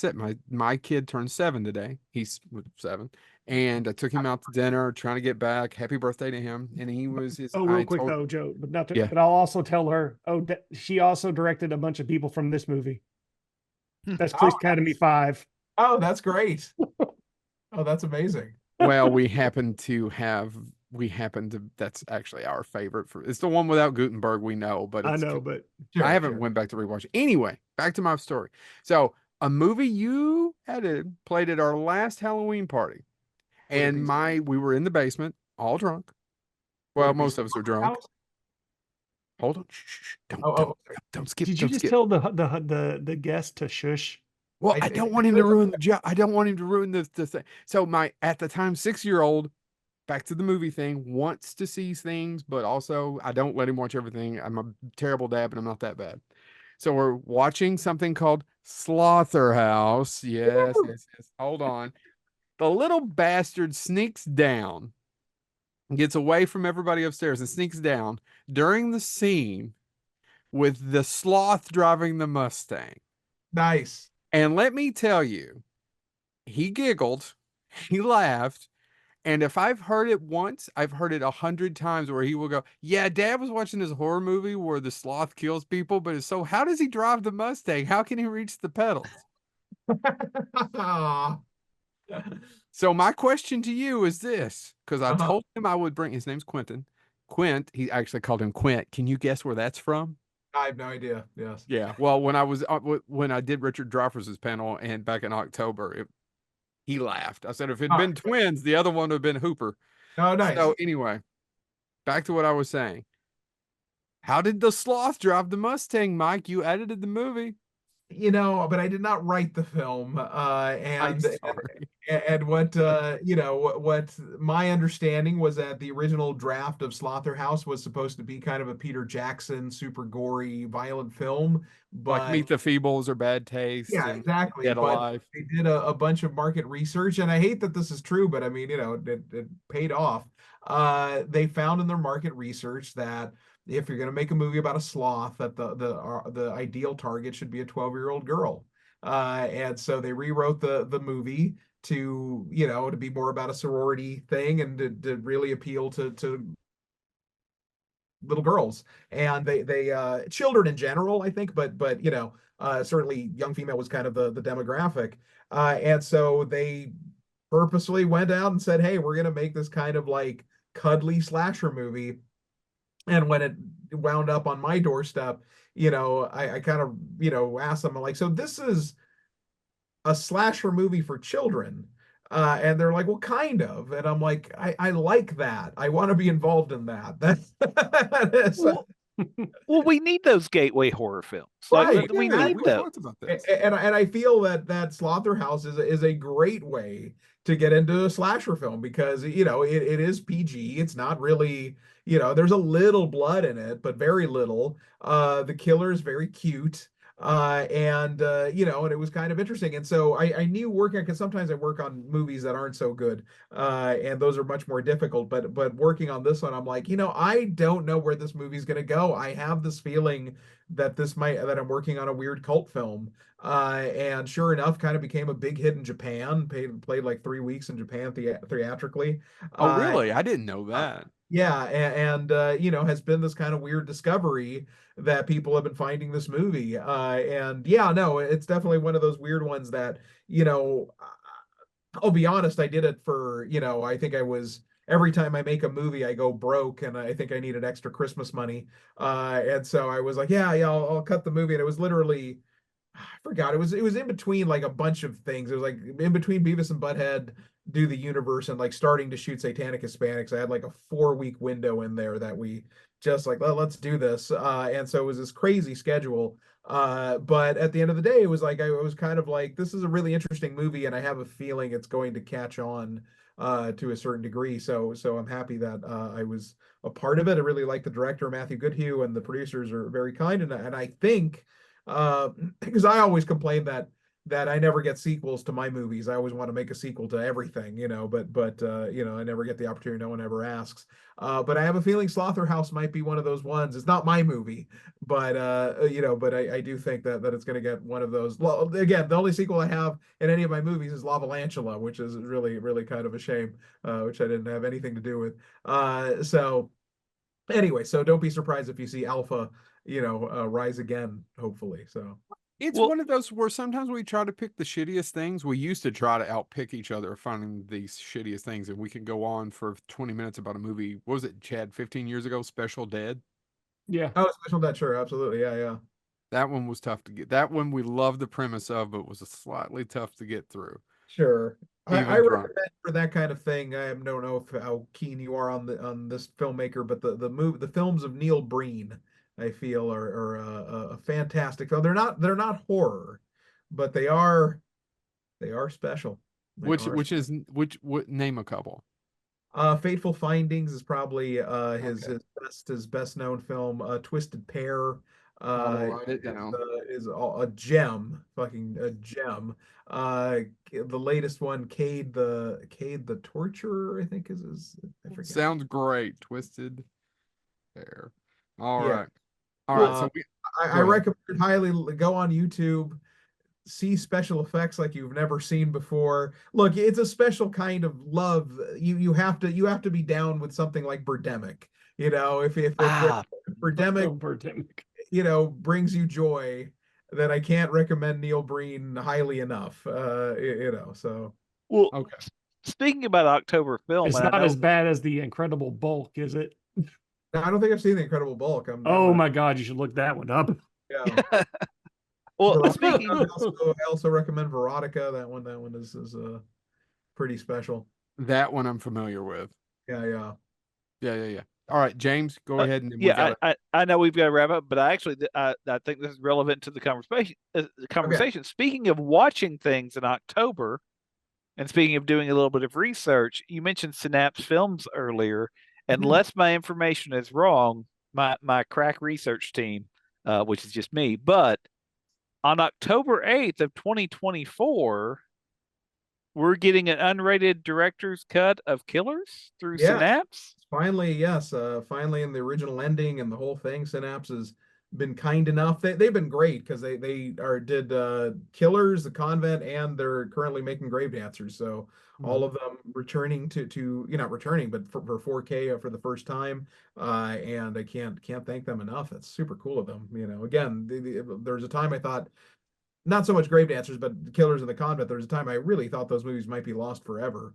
kid turned 7 today. He's 7. And I took him out to dinner, trying to get back. Happy birthday to him. And he was his Oh, real I quick told though, Joe, but not to, yeah. but I'll also tell her, she also directed a bunch of people from this movie. That's Police Oh, Academy 5. oh, that's great. Oh, that's amazing. Well, we happen to that's actually our favorite for it's the one without Gutenberg, we know, but I it's know, but I Sure, haven't sure. went back to rewatch it. Anyway, back to my story. So a movie you edited played at our last Halloween party. Would it And be we were in the basement, all drunk. would Well, it be most of us were drunk. House? Hold on. Shh, shh, shh. Oh, oh, okay. Don't skip. did you Don't just skip. tell the guest to shush? Well, I don't want him to ruin the job. I don't want him to ruin the thing. So my at the time 6-year-old, back to the movie thing, wants to see things, but also I don't let him watch everything. I'm a terrible dad, but I'm not that bad. So we're watching something called Slaughterhouse. Yes, yes, yes. Hold on. The little bastard sneaks down, gets away from everybody upstairs, and sneaks down during the scene with the sloth driving the Mustang. Nice. And let me tell you, he giggled, he laughed, and if I've heard it once, I've heard it 100 times where he will go, yeah, Dad was watching this horror movie where the sloth kills people, but it's so how does he drive the Mustang? How can he reach the pedals? uh-huh. So my question to you is this, because I told him I would bring his name's Quentin. Quint, he actually called him Quint. Can you guess where that's from? I have no idea. Yes. Yeah. Well, when I did Richard Dreyfuss's panel and back in October, he laughed. I said if it'd All been right. twins, the other one would have been Hooper. Oh, nice. So anyway, back to what I was saying. How did the sloth drive the Mustang, Mike? You edited the movie. But I did not write the film. I'm And sorry. and what my understanding was that the original draft of Slaughterhouse was supposed to be kind of a Peter Jackson super gory violent film, Like but Meet the Feebles or Bad Taste yeah, and exactly. Dead But Alive. they did a bunch of market research, and I hate that this is true, but I mean, it paid off. They found in their market research that if you're going to make a movie about a sloth, that the ideal target should be a 12-year-old girl. And so they rewrote the movie to be more about a sorority thing and to really appeal to little girls and they children in general, I think, but certainly young female was kind of the demographic. And so they purposely went out and said, hey, we're going to make this kind of like cuddly slasher movie. And when it wound up on my doorstep, I kind of asked them, like, so this is a slasher movie for children. And they're like, well, kind of. And I'm like, I like that. I want to be involved in that. That's Well, we need those gateway horror films. right. Like, we need We those. talked about this. And I feel that Slaughterhouse is a great way to get into a slasher film because it is PG. It's not really, there's a little blood in it, but very little. The killer is very cute. And it was kind of interesting. And so I knew working because sometimes I work on movies that aren't so good, and those are much more difficult. But working on this one, I'm like, I don't know where this movie's gonna go. I have this feeling that I'm working on a weird cult film. And sure enough, kind of became a big hit in Japan. Played like 3 weeks in Japan theatrically. Oh, Uh, really? I didn't know that. yeah, and you know, has been this kind of weird discovery that people have been finding this movie. And yeah, no, it's definitely one of those weird ones that, you know, I'll be honest, I did it for, you know, I think I was every time I make a movie, I go broke and I think I needed extra Christmas money. And so I was like, yeah, I'll cut the movie. And it was literally, I forgot, it was in between like a bunch of things. It was like in between Beavis and Butthead do the universe and like starting to shoot Satanic Hispanics. I had like a 4 week window in there that we just like, let's do this. And so it was this crazy schedule. But at the end of the day, it was like I was kind of like, this is a really interesting movie, and I have a feeling it's going to catch on to a certain degree. So I'm happy that I was a part of it. I really like the director, Matthew Goodhue, and the producers are very kind. And I think uh, because I always complain that I never get sequels to my movies. I always want to make a sequel to everything, you know, but you know, I never get the opportunity. No one ever asks. But I have a feeling Slaughterhouse might be one of those ones. It's not my movie, but you know, but I do think that it's going to get one of those. Well, again, the only sequel I have in any of my movies is Lavalantula, which is really kind of a shame, which I didn't have anything to do with. So anyway, so don't be surprised if you see Alpha, you know, rise again, hopefully. So It's Well, one of those where sometimes we try to pick the shittiest things. We used to try to outpick each other finding these shittiest things, and we can go on for 20 minutes about a movie. What was it, Chad, 15 years ago? Special Dead? Yeah. oh, Special Debt, sure, absolutely, yeah, yeah. That one was tough to get. That one we loved the premise of, but was slightly tough to get through, Sure. I even drunk. recommend for that kind of thing. I don't know if how keen you are on this filmmaker, but the films of Neil Breen, I feel are a fantastic film. They're not horror, but they are special. They are. Which name a couple. Fateful Findings is probably his Okay. best known film. Twisted Pair I'll uh, write it down. is a gem, fucking a gem. The latest one, Cade the Torturer, I think is I forget. Sounds great. Twisted Pair. All Yeah. right. All right. Uh, So we I go ahead. recommend highly go on YouTube, see special effects like you've never seen before. Look, it's a special kind of love. You have to be down with something like Birdemic. You know, if ah, Birdemic, Oh, Birdemic. you know, brings you joy, then I can't recommend Neil Breen highly enough. You know, so well, Okay. speaking about October film, It's and I not as know, bad as the Incredible Bulk, is it? now, I don't think I've seen The Incredible Bulk. I'm Oh gonna my God, you should look that one up. yeah. well, Veronica, speaking, I also recommend Veronica. That one is pretty special. That one I'm familiar with. Yeah, yeah. Yeah. All right, James, go uh, ahead and then we yeah, got I know we've got to wrap up, but I actually, I think this is relevant to the conversation. Okay. Conversation. Speaking of watching things in October, and speaking of doing a little bit of research, you mentioned Synapse Films earlier, and Mhm. unless my information is wrong, my crack research team, which is just me, but on October 8th of 2024, we're getting an unrated director's cut of Killers through Yes. Synapse. Finally, yes. Finally, in the original ending and the whole thing, Synapse has been kind enough. They've been great because they are did Killers, The Convent, and they're currently making Grave Dancers. So all Mhm. of them returning to you know, not returning, but for 4K for the first time. And I can't thank them enough. That's super cool of them. You know, again, there's a time I thought not so much Grave Dancers, but Killers of the Convent. There was a time I really thought those movies might be lost forever.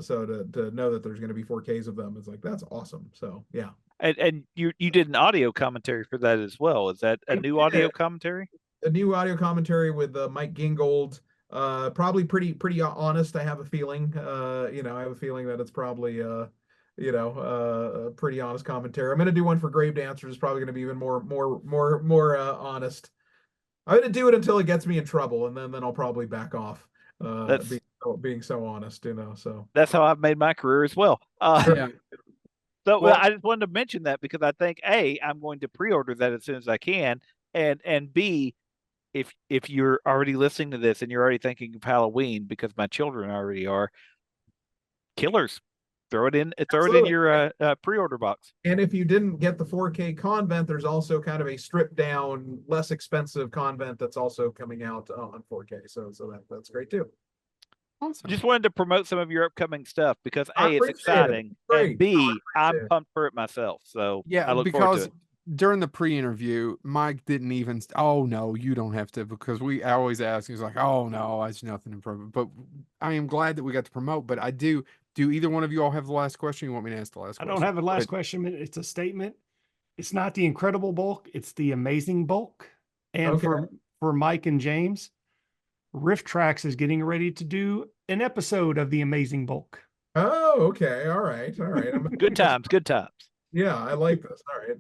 So to know that there's going to be 4Ks of them is like that's awesome. So yeah, And you did an audio commentary for that as well. Is that a I new did audio commentary? a new audio commentary with Mike Gingold. Probably pretty honest. I have a feeling. You know, I have a feeling that it's probably you know, a pretty honest commentary. I'm going to do one for Grave Dancers. It's probably going to be even more honest. I'm gonna do it until it gets me in trouble, and then I'll probably back off. That's Being so honest, you know. So that's how I've made my career as well. sure. Yeah. So Well, I just wanted to mention that because I think A, I'm going to pre-order that as soon as I can, and B, if you're already listening to this and you're already thinking of Halloween because my children already are, Killers. Throw it in Absolutely. your pre-order box. And if you didn't get the 4K convent, there's also kind of a stripped down, less expensive convent that's also coming out on 4K. So that's great too. Awesome. Just wanted to promote some of your upcoming stuff because I A, it's appreciate it. exciting, Great. and B, I'm appreciate it. pumped for it myself. So Yeah, I look forward to because it. during the pre-interview, Mike didn't even. Oh no, you don't have to, because I always ask. He's like, "Oh no, it's nothing to promote." But I am glad that we got to promote. But I do. Do either one of you all have the last question? You want me to ask the last I question? don't have a Go last ahead. question. It's a statement. It's not the incredible bulk. It's the amazing bulk. And Okay. for Mike and James, Riff Tracks is getting ready to do an episode of the amazing bulk. Oh, okay. All right. Good times, good times. Yeah, I like this. All right.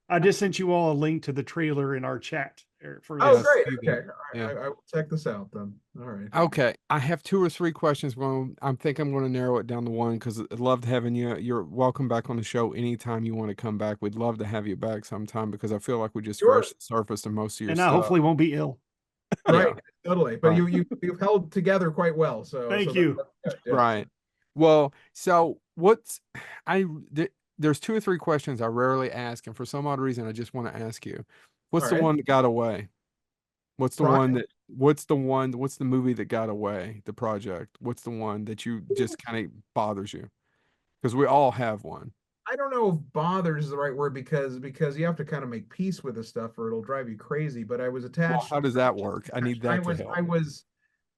I just sent you all a link to the trailer in our chat. For Oh, Yes, great. do Okay. that. All Yeah. right. I will check this out then. All right. Okay, I have 2 or 3 questions. Well, I think I'm going to narrow it down to one because I loved having you. You're welcome back on the show anytime you want to come back. We'd love to have you back sometime because I feel like we just Sure. scratched the surface of most of your and I stuff. hopefully won't be ill. Right. Yeah, Totally. But right. you've held together quite well. So Thank so you. that's good. Yeah. Right. Well, so there's 2 or 3 questions I rarely ask, and for some odd reason, I just want to ask you. What's All the right. one that got away? What's the Project? what's the movie that got away? The project? What's the one that you just kind of bothers you? Because we all have one. I don't know if bothers is the right word because you have to kind of make peace with this stuff or it'll drive you crazy. But I was Well, attached. how does that work? I need I that to was help.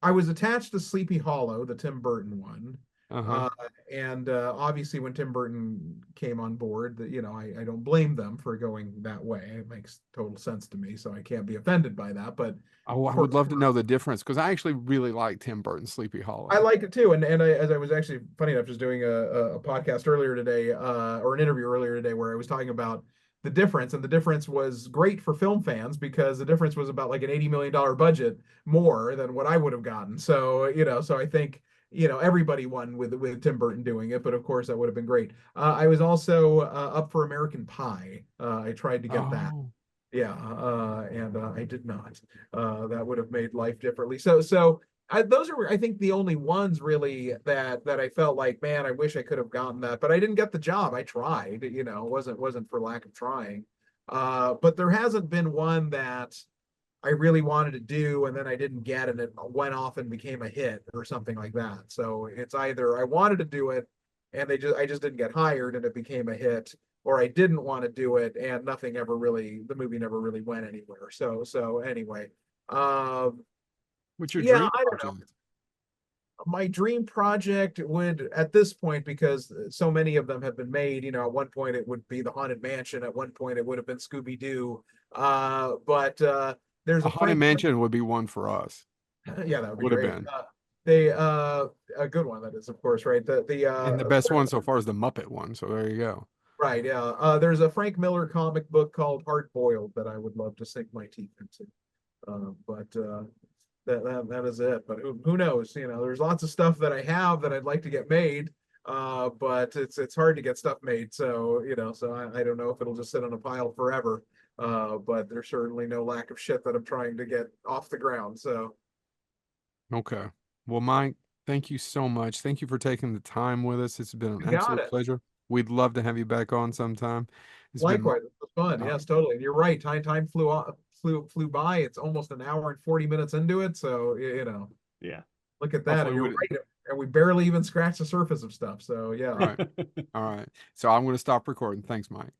I was attached to Sleepy Hollow, the Tim Burton one. Uh-huh. And obviously when Tim Burton came on board, that I don't blame them for going that way. It makes total sense to me, so I can't be offended by that. But Oh, I for would love to know the difference because I actually really like Tim Burton's Sleepy Hollow. I liked it too, and as I was actually funny enough, just doing a podcast earlier today, or an interview earlier today, where I was talking about the difference, and the difference was great for film fans because the difference was about like an $80 million budget more than what I would have gotten. So so I think everybody won with Tim Burton doing it, but of course that would have been great. I was also up for American Pie. I tried to get that. Oh, Yeah, and I did not. That would have made life differently. So those are, I think, the only ones really that I felt like, man, I wish I could have gotten that, but I didn't get the job. I tried, it wasn't for lack of trying. But there hasn't been one that I really wanted to do and then I didn't get, and it went off and became a hit or something like that. So it's either I wanted to do it and I just didn't get hired and it became a hit, or I didn't want to do it and the movie never really went anywhere. So anyway, what's your yeah, dream I don't know. project? My dream project would, at this point, because so many of them have been made, at one point it would be the Haunted Mansion, at one point it would have been Scooby-Doo. But there's A a Haunted Frank, Mansion would be one for us. yeah, that would be Would have great. been. A good one, that is, of course, right? And the best one so far is the Muppet one. So there you go. Right, yeah. There's a Frank Miller comic book called Hard Boiled that I would love to sink my teeth into. But that is it. But who knows? There's lots of stuff that I have that I'd like to get made. But it's hard to get stuff made. So so I don't know if it'll just sit on a pile forever. But there's certainly no lack of shit that I'm trying to get off the ground. So Okay. Well, Mike, thank you so much. Thank you for taking the time with us. It's been an you got absolute it. pleasure. We'd love to have you back on sometime. It's been Likewise, it was fun. uh, Yes, totally. And you're right. Time flew by. It's almost an hour and 40 minutes into it. So Yeah. look at that. Hopefully And you're we- right. And we barely even scratched the surface of stuff. So yeah. All right. All right. So I'm going to stop recording. Thanks, Mike.